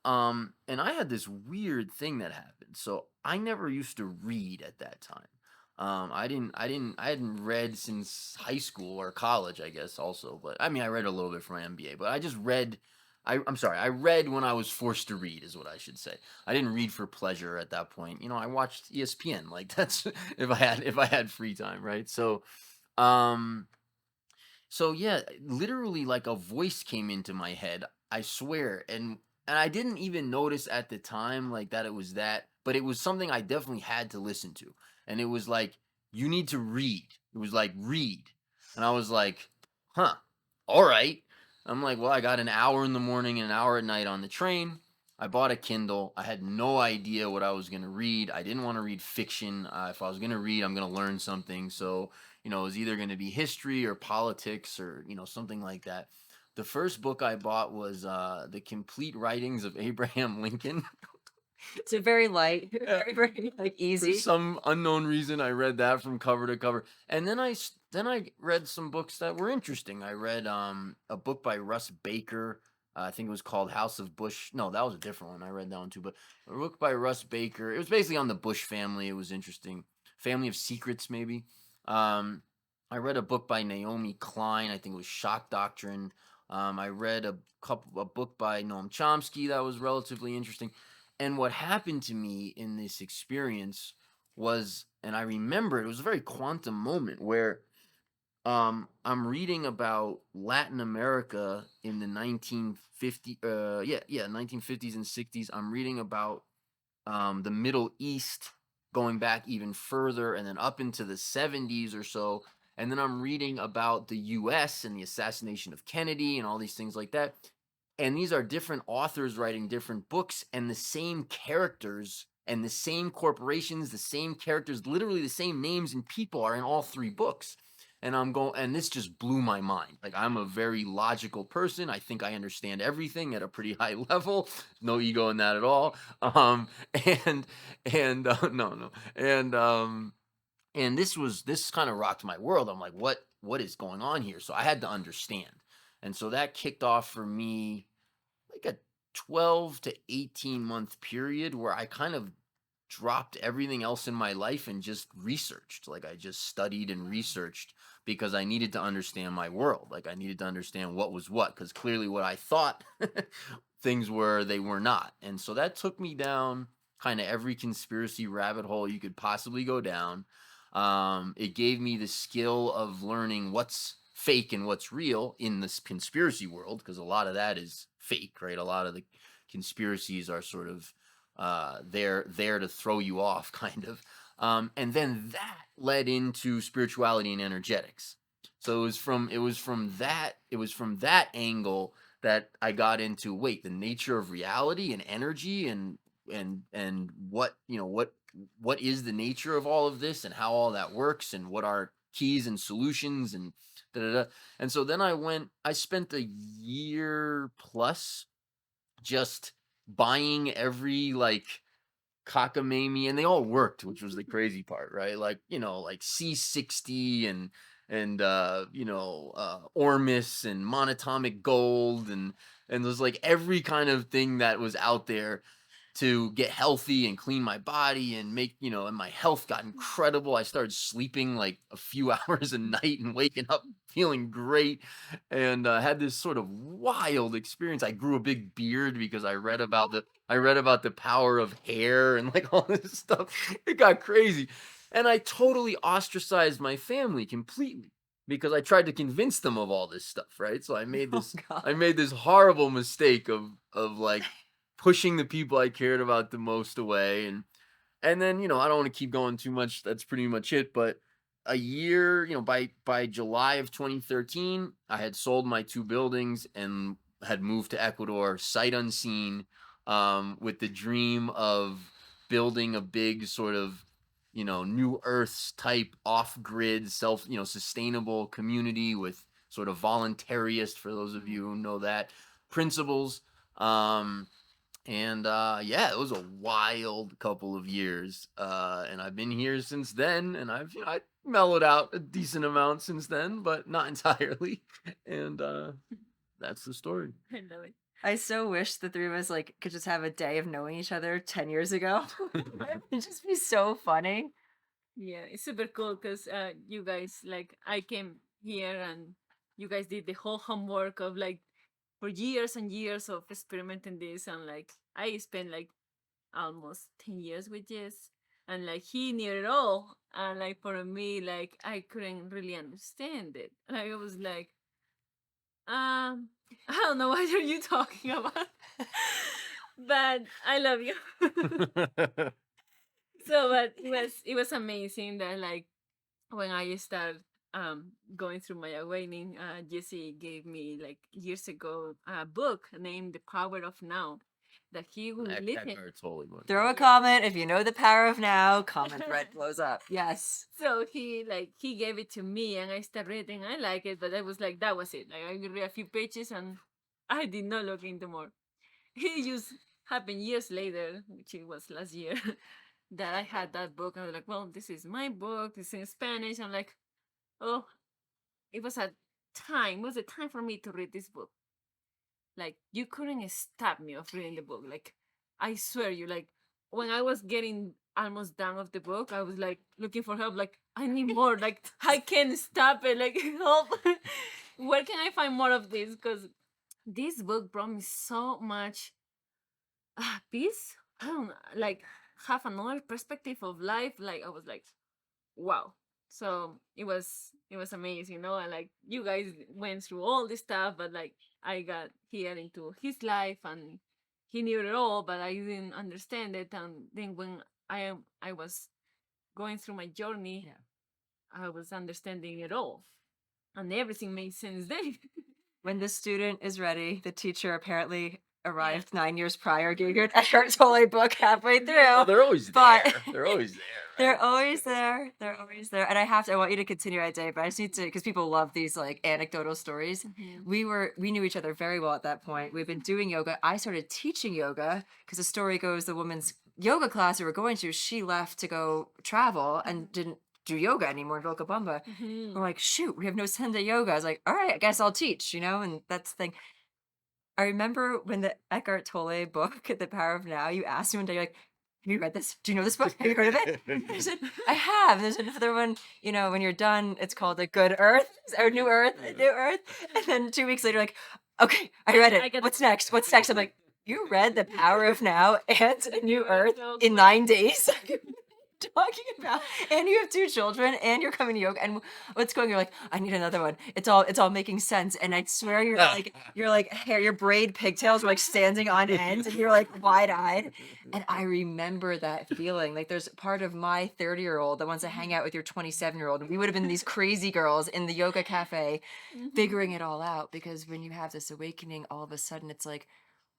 And I had this weird thing that happened. So I never used to read at that time. I hadn't read since high school or college, I guess, also. But I mean, I read a little bit for my MBA, but I just read. I'm sorry, I read when I was forced to read, is what I should say. I didn't read for pleasure at that point. I watched ESPN. Like, that's if I had free time, right? Um, so yeah, literally, like, a voice came into my head. I swear, and I didn't even notice at the time, like, that it was that, but it was something I definitely had to listen to. And it was like, you need to read. It was like, read. And I was like, huh, all right. I'm like, well, I got an hour in the morning and an hour at night on the train. I bought a Kindle. I had no idea what I was going to read. I didn't want to read fiction. If I was going to read, I'm going to learn something. So, it was either going to be history or politics or, something like that. The first book I bought was The Complete Writings of Abraham Lincoln. It's a very light, Yeah. very like For easy. some unknown reason, I read that from cover to cover. And then I read some books that were interesting. I read a book by Russ Baker. I think it was called House of Bush. No, that was a different one. I read that one too. But a book by Russ Baker. It was basically on the Bush family. It was interesting. Family of Secrets, maybe. Um, I read a book by Naomi Klein. I think it was Shock Doctrine. I read a book by Noam Chomsky that was relatively interesting. And what happened to me in this experience was, and I remember, it was a very quantum moment where I'm reading about Latin America in the 1950s and 60s. I'm reading about the Middle East, going back even further and then up into the 70s or so. And then I'm reading about the US and the assassination of Kennedy and all these things like that. and these are different authors writing different books, and the same characters and the same corporations, the same characters, literally the same names and people are in all three books. And I'm going, and this just blew my mind. Like, I'm a very logical person. I think I understand everything at a pretty high level. No ego in that at all. Um, and no, no, and this kind of rocked my world. I'm like, what is going on here? So I had to understand, and so that kicked off for me like a 12 to 18 month period where I kind of dropped everything else in my life and just researched. Like, I just studied and researched because I needed to understand my world. Like, I needed to understand what was what, because clearly what I thought things were, they were not. And so that took me down kind of every conspiracy rabbit hole you could possibly go down. It gave me the skill of learning what's fake and what's real in this conspiracy world, because a lot of that is fake, right? A lot of the conspiracies are sort of there to throw you off, kind of. And then that led into spirituality and energetics. So it was from that angle that I got into, wait, the nature of reality and energy, and what, what is the nature of all of this, and how all that works, and what are keys and solutions, and da, da, da. And so then I spent a year plus just buying every like cockamamie, and they all worked, which was the crazy part, right? Like, like C60 and Ormus and monatomic gold, and there's like every kind of thing that was out there to get healthy and clean my body and make, and my health got incredible. I started sleeping like a few hours a night and waking up feeling great, and had this sort of wild experience. I grew a big beard because I read about the power of hair and like all this stuff. It got crazy. And I totally ostracized my family completely because I tried to convince them of all this stuff, right? So I made this God. I made this horrible mistake of like pushing the people I cared about the most away. And then, I don't want to keep going too much. That's pretty much it. But a year, by July of 2013, I had sold my two buildings and had moved to Ecuador, sight unseen, with the dream of building a big sort of, new earths type off-grid, sustainable community with sort of voluntarist, for those of you who know that, principles. And yeah, it was a wild couple of years. And I've been here since then, and I mellowed out a decent amount since then, but not entirely. And that's the story. I love it. I so wish the three of us like could just have a day of knowing each other 10 years ago. It'd just be so funny. Yeah, it's super cool because you guys, like, I came here and you guys did the whole homework of like for years and years of experimenting this, and like I spent like almost 10 years with Jess, and like he knew it all, and like for me, like I couldn't really understand it. Like I was like, I don't know what are you talking about, but I love you. So, but it was amazing that like when I started going through my awakening, Jesse gave me like years ago a book named The Power of Now that he will That listen. part's totally one. Throw a comment if you know the power of now. Comment thread blows up. Yes. So he gave it to me and I started reading. I like it, but I was like, that was it. Like I read a few pages and I did not look into more. It just happened years later, which it was last year, that I had that book. I was like, well, this is my book. It's in Spanish. I'm like, oh, it was a time. It was a time for me to read this book. Like you couldn't stop me of reading the book. Like I swear you, like when I was getting almost done of the book, I was like looking for help. Like I need more. Like I can't stop it. Like help. Where can I find more of this? Because this book brought me so much peace. I don't know, like have another perspective of life. Like I was like, wow. So it was amazing, and like you guys went through all this stuff, but like I got here into his life and he knew it all, but I didn't understand it. And then when I was going through my journey, Yeah. I was understanding it all, and everything made sense then. when the student is ready, the teacher apparently arrived 9 years prior, gave you an Eckhart Tolle book halfway through. Well, they're always But there. They're always there. they're Right? always there. They're always there. And I want you to continue our day, but I just need to, because people love these like anecdotal stories. Mhm. We knew each other very well at that point. We've been doing yoga. I started teaching yoga because the story goes the woman's yoga class we were going to, she left to go travel and didn't do yoga anymore in Vilcabamba. Mhm. We're like, shoot, we have no Sunday yoga. I was like, all right, I guess I'll teach, and that's the thing. I remember when the Eckhart Tolle book, The Power of Now, you asked me one day, you're like, have you read this? Do you know this book? Have you heard of it? I said, I have. There's another one, when you're done, it's called The Good Earth or New Earth, New Earth. And then 2 weeks later, like, okay, I read I it. get What's next? What's next? I'm like, you read The Power of Now and A New Earth in 9 days? Talking about, and you have 2 children and you're coming to yoga, and what's going, you're like, I need another one. It's all making sense. And I swear you're like hair, your braid pigtails are like standing on end and you're like wide-eyed. And I remember that feeling. Like there's part of my 30-year-old that wants to hang out with your 27-year-old. And we would have been these crazy girls in the yoga cafe figuring it all out, because when you have this awakening, all of a sudden it's like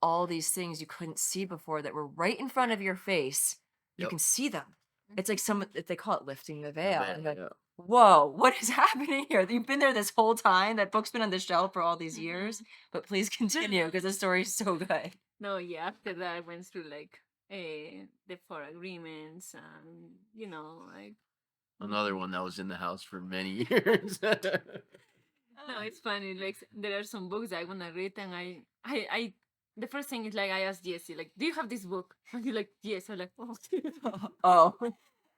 all these things you couldn't see before that were right in front of your face. You Yep. can see them. It's like they call it lifting the veil. And you're like, Yeah. whoa, what is happening here? You've been there this whole time. That book's been on the shelf for all these years. But please continue, because the story's so good. No, yeah. After that, I went through like the 4 agreements, and like Another one that was in the house for many years. no, it's funny. Like there are some books I wanna read, and I the first thing is like I asked Jessie, like, do you have this book? And you're like, yes. I'm like, oh, Oh,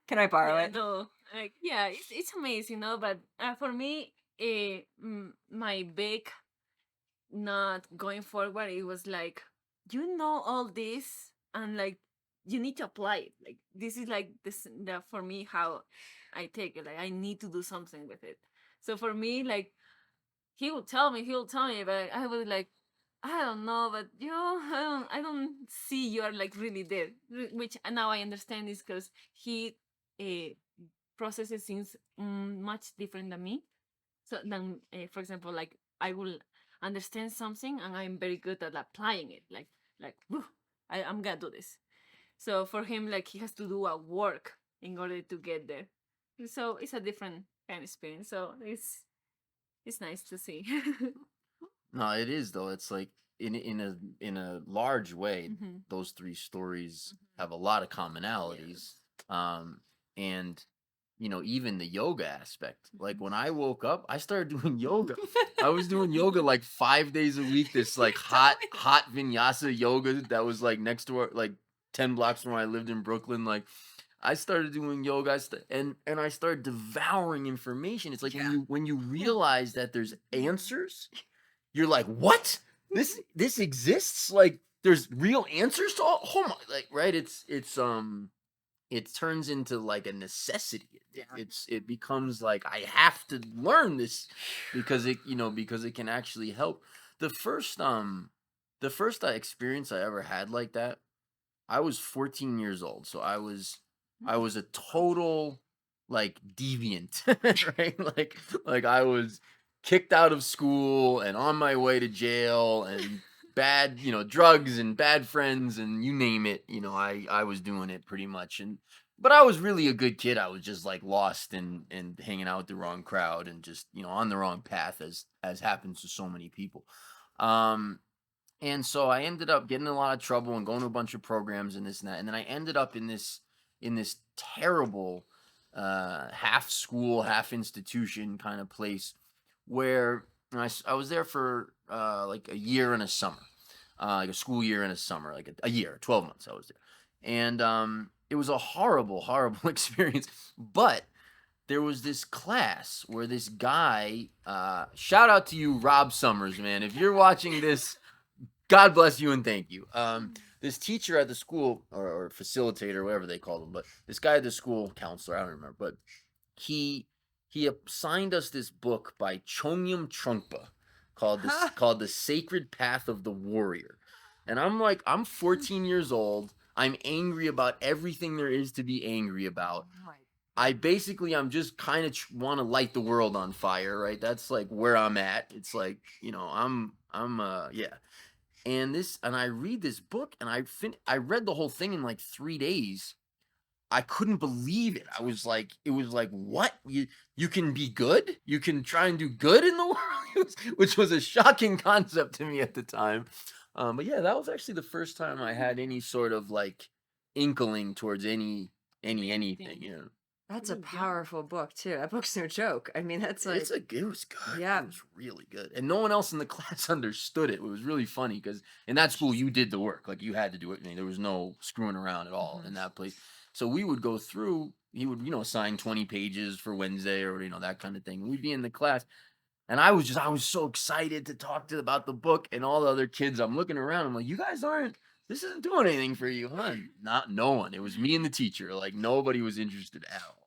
can I borrow yeah, it? no, like yeah, it's amazing, But for me, my big not going forward, it was like, all this, and like you need to apply it. Like this is like this that for me how I take it. Like I need to do something with it. So for me, like he'll tell me, but I was like, I don't know, but I don't see you are like really there. Which now I understand is because he uh, processes things much different than me. So then, for example, like I will understand something and I'm very good at applying it. Like "Whew, I'm gonna do this." So for him, like he has to do a work in order to get there. So it's a different kind of experience. So it's nice to see. No, it is though. It's like in a large way, Mhm. those 3 stories have a lot of commonalities. And even the yoga aspect. Like when I woke up, I started doing yoga. I was doing yoga like 5 days a week. This like hot vinyasa yoga that was like next to like 10 blocks from where I lived in Brooklyn. Like I started doing yoga, and I started devouring information. It's like when you realize that there's answers, you're like, what? This exists? Like there's real answers to all, oh my, like, right? It turns into like a necessity. It becomes like I have to learn this because it can actually help. The first experience I ever had like that, I was 14 years old, so I was a total like deviant, right? Like I was kicked out of school and on my way to jail and bad, drugs and bad friends and you name it, I was doing it pretty much. But I was really a good kid. I was just like lost and hanging out with the wrong crowd and just, on the wrong path as happens to so many people. Um and so I ended up getting in a lot of trouble and going to a bunch of programs and this and that. And then I ended up in this terrible half school, half institution kind of place where I was there for like a year and a summer, like a school year and a summer, like a year, 12 months I was there. And it was a horrible, horrible experience. But there was this class where this guy, shout out to you, Rob Summers, man. If you're watching this, God bless you and thank you. This teacher at the school, or facilitator, whatever they called him, but this guy at the school, counselor, I don't remember, but he assigned us this book by Chomyam Trungpa called The Sacred Path of the Warrior. And I'm like, I'm 14 years old. I'm angry about everything there is to be angry about. I'm just kind of want to light the world on fire, right? That's like where I'm at. It's like, yeah. And I read this book, and I read the whole thing in like 3 days. I couldn't believe it. It was like, what? You can be good? You can try and do good in the world? Which was a shocking concept to me at the time. But yeah, that was actually the first time I had any sort of like inkling towards anything, Anything. That's a Good job. powerful book too. That book's no joke. I mean, that's like, It was good. yeah. It was really good. And no one else in the class understood it. It was really funny because in that school you did the work. Like you had to do it. I mean, there was no screwing around at all in that place. So we would go through, he would, assign 20 pages for Wednesday or, that kind of thing. We'd be in the class. And I was so excited to talk to about the book, and all the other kids. I'm looking around. I'm like, you guys this isn't doing anything for you, huh? Not no one. It was me and the teacher. Like nobody was interested at all.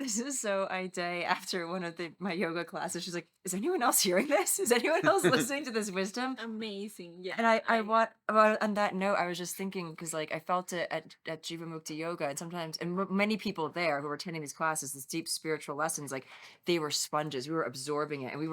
This is so day after one of my yoga classes. She's like, "Is anyone else hearing this? Is anyone else listening to this wisdom?" Amazing. Yeah. And I want, well, on that note, I was just thinking, because like I felt it at Jivamukti Yoga, and sometimes, and many people there who were attending these classes, these deep spiritual lessons, like they were sponges. We were absorbing it, and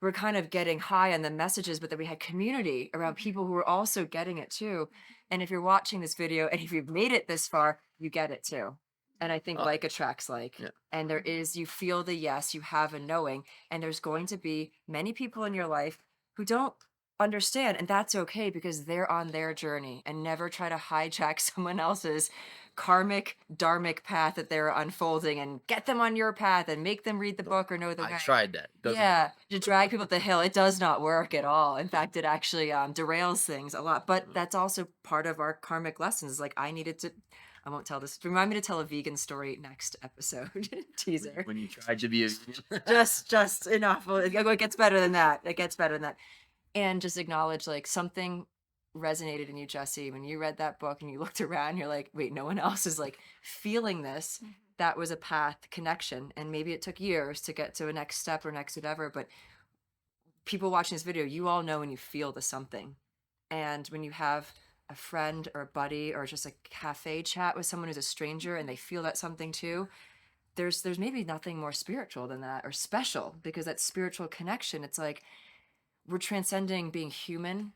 we're kind of getting high on the messages, but then we had community around people who were also getting it too. And if you're watching this video and if you've made it this far, you get it too. And I think like attracts like. Yeah. And you feel the yes, you have a knowing, and there's going to be many people in your life who don't understand, and that's okay, because they're on their journey. And never try to hijack someone else's karmic dharmic path that they're unfolding, and get them on your path and make them read the book or know the way. I tried that. Yeah, to drag people up the hill, it does not work at all. In fact, it actually derails things a lot. But that's also part of our karmic lessons. Like I won't tell this. Remind me to tell a vegan story next episode. Teaser. When you tried to be a just enough. Well, it gets better than that. It gets better than that. And just acknowledge like something resonated in you, Jesse, when you read that book and you looked around. You're like, wait, no one else is like feeling this. That was a path connection, and maybe it took years to get to a next step or next whatever. But people watching this video, you all know when you feel the something, and when you have a friend or a buddy or just a cafe chat with someone who's a stranger and they feel that something too, there's maybe nothing more spiritual than that, or special, because that spiritual connection, it's like we're transcending being human,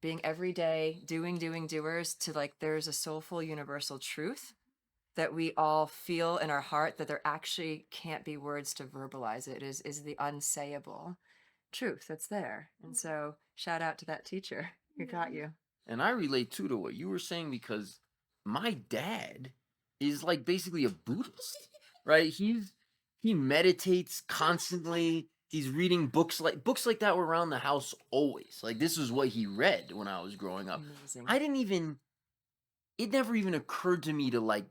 being everyday doers, to like there's a soulful universal truth that we all feel in our heart, that there actually can't be words to verbalize it. Is the unsayable truth that's there. And so shout out to that teacher who got you. And I relate too to what you were saying, because my dad is like basically a Buddhist, right? He meditates constantly. He's reading books like that were around the house always. Like this is what he read when I was growing up. Amazing. It never even occurred to me to like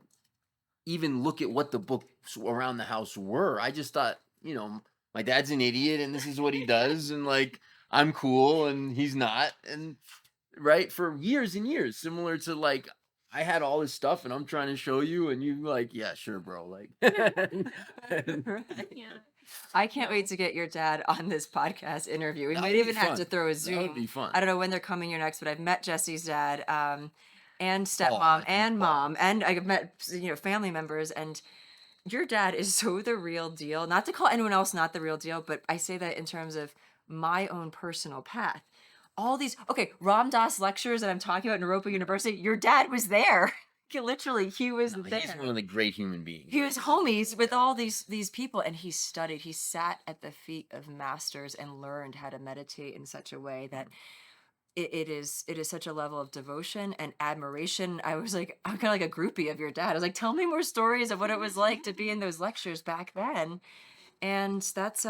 even look at what the books around the house were. I just thought, my dad's an idiot and this is what he does, and like I'm cool and he's not, and right, for years and years, similar to like I had all this stuff and I'm trying to show you, and you like, yeah, sure, bro, like. Yeah. I can't wait to get your dad on this podcast interview. We That might would even be have fun. to throw a That Zoom. would be fun. I don't know when they're coming here next, but I've met Jesse's dad, and stepmom I think and Paul. mom, and I've met family members. And your dad is so the real deal. Not to call anyone else not the real deal, but I say that in terms of my own personal path. All these Ram Dass lectures that I'm talking about in Europa University, your dad was there. Literally, he was No, there. he's one of the great human beings. He was homies with all these people, and he studied. He sat at the feet of masters and learned how to meditate in such a way that it is such a level of devotion and admiration. I was like, I'm kind of like a groupie of your dad. I was like, tell me more stories of what it was like to be in those lectures back then. And that's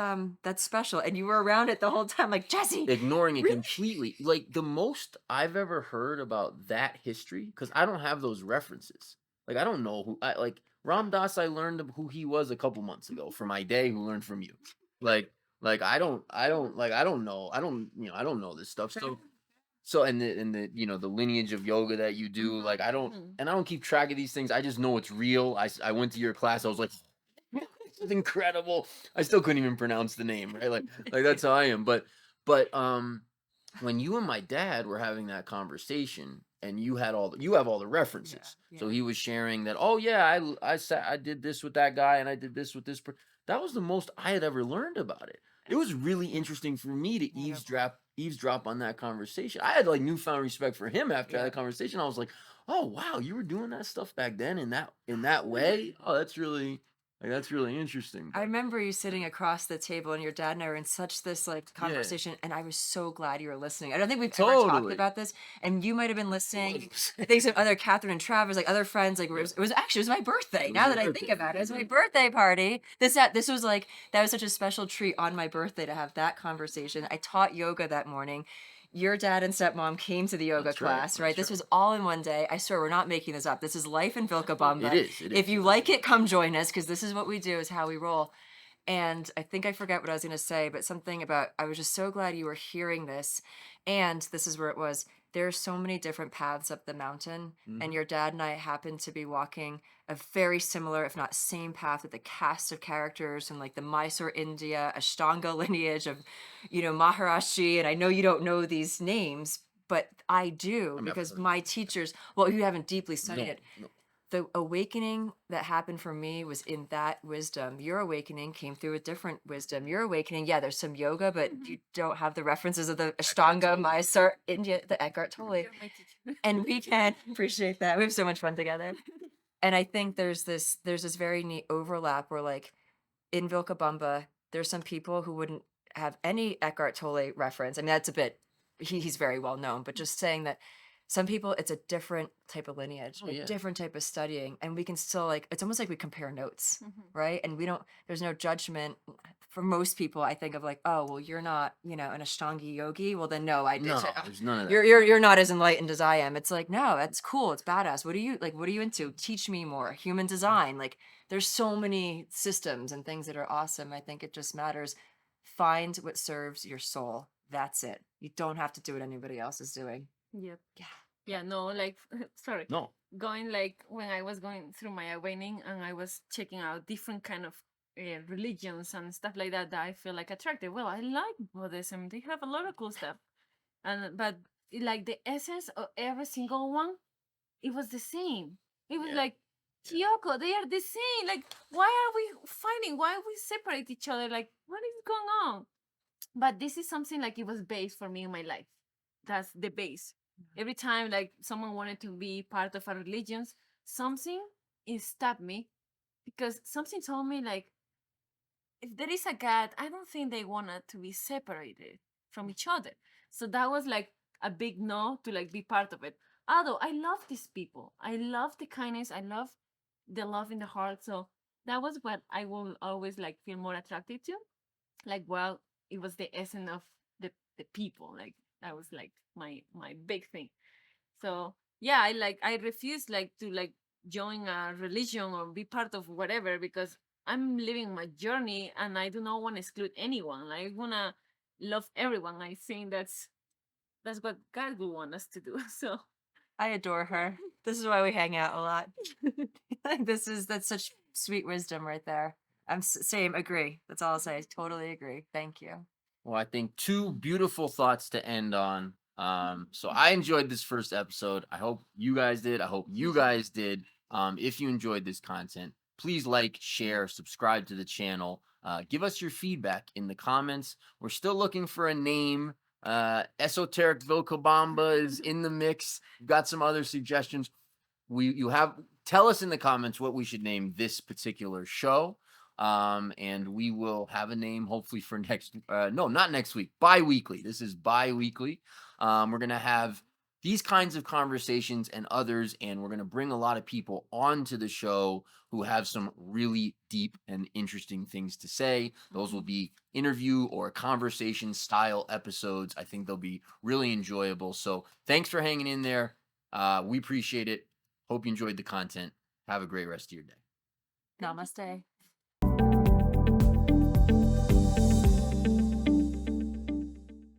special. And you were around it the whole time, like, Jesse, ignoring it really? completely. Like the most I've ever heard about that history, because I don't have those references. Like I don't know like Ram Dass. I learned who he was a couple months ago from my day who learned from you. Like I don't know. I don't know this stuff. So and the lineage of yoga that you do, like I don't keep track of these things. I just know it's real. I went to your class. I was like, this is incredible. I still couldn't even pronounce the name, right? Like that's how I am. But when you and my dad were having that conversation, and you have all the references. So yeah. he was sharing that, oh yeah, I did this with that guy and I did this with this that was the most I had ever learned about it. It was really interesting for me to Incredible. eavesdrop on that conversation. I had like newfound respect for him after Yeah. that conversation. I was like, oh wow, you were doing that stuff back then in that way. Oh, that's really interesting. I remember you sitting across the table and your dad and I were in such this like Yeah, conversation and I was so glad you were listening. I don't think we've ever talked totally. about this and you might have been listening. Was. I think some other Catherine and Travis, like other friends, like it was my birthday. It was Now your that I think birthday. about it, it was my birthday party. This was like that was such a special treat on my birthday to have that conversation. I taught yoga that morning. Your dad and stepmom came to the yoga That's right. class, right? That's This right. was all in one day. I swear we're not making this up. This is life in It Vilcabamba. is. It If is. you like it, come join us because this is what we do, is how we roll. And I think I forgot what I was going to say, but something about I was just so glad you were hearing this. And this is where it was. There are so many different paths up the mountain, and Mhm. your dad and I happened to be walking a very similar, if not same path with the cast of characters from like the Mysore, India, Ashtanga lineage of, Maharashi. And I know you don't know these names, but I do I've never because heard. my teachers, well, you haven't deeply studied No, it, no. the awakening that happened for me was in that wisdom. Your awakening came through a different wisdom. Your awakening, yeah, there's some yoga, but you don't have the references of the Ashtanga, Mysore, India, the Eckhart Tolle. You're my teacher. And we can appreciate that. We have so much fun together. And I think there's this very neat overlap where like in Vilcabamba, there's some people who wouldn't have any Eckhart Tolle reference. I mean, that's a bit, he's very well known, but just saying that some people, it's a different type of lineage, Oh a yeah. different type of studying. And we can still like, it's almost like we compare notes, Mhm. right? And we don't, there's no judgment. For most people, I think of like, oh, well, you're not, an Ashtangi yogi. Well, then no, I did. No, there's none of that. You're not as enlightened as I am. It's like, no, that's cool. It's badass. What are you into? Teach me more. Human design. Like, there's so many systems and things that are awesome. I think it just matters. Find what serves your soul. That's it. You don't have to do what anybody else is doing. Yep. Yeah. Yeah, no, like, sorry. No. Going like when I was going through my awakening and I was checking out different kind of religions and stuff like that I feel like attractive. Well, I like Buddhism. They have a lot of cool stuff. But like the essence of every single one, it was the same. It was Yeah. like, Kyoko, they are the same. Like, why are we fighting? Why we separate each other? Like, what is going on? But this is something like it was base for me in my life. That's the base. Every time like someone wanted to be part of a religion, something it stopped me because something told me like if there is a God, I don't think they wanted to be separated from each other. So that was like a big no to like be part of it. Although I love these people, I love the kindness, I love the love in the heart. So that was what I will always like feel more attracted to. Like, well, it was the essence of the people. Like that was like my big thing. So yeah, I refuse like to like join a religion or be part of whatever because I'm living my journey and I do not want to exclude anyone. Like, I wanna love everyone. I think that's what God would want us to do. So I adore her. This is why we hang out a lot. That's such sweet wisdom right there. Same, agree. That's all I'll say. Totally agree. Thank you. Well, I think two beautiful thoughts to end on. So I enjoyed this first episode. I hope you guys did. I hope you guys did. If you enjoyed this content, please like, share, subscribe to the channel. Give us your feedback in the comments. We're still looking for a name. Esoteric Vilcabamba is in the mix. Got some other suggestions. Tell us in the comments what we should name this particular show. And we will have a name hopefully for not next week, bi-weekly. This is bi-weekly. We're going to have these kinds of conversations and others, and we're going to bring a lot of people onto the show who have some really deep and interesting things to say. Those will be interview or conversation style episodes. I think they'll be really enjoyable. So thanks for hanging in there. We appreciate it. Hope you enjoyed the content. Have a great rest of your day. Namaste.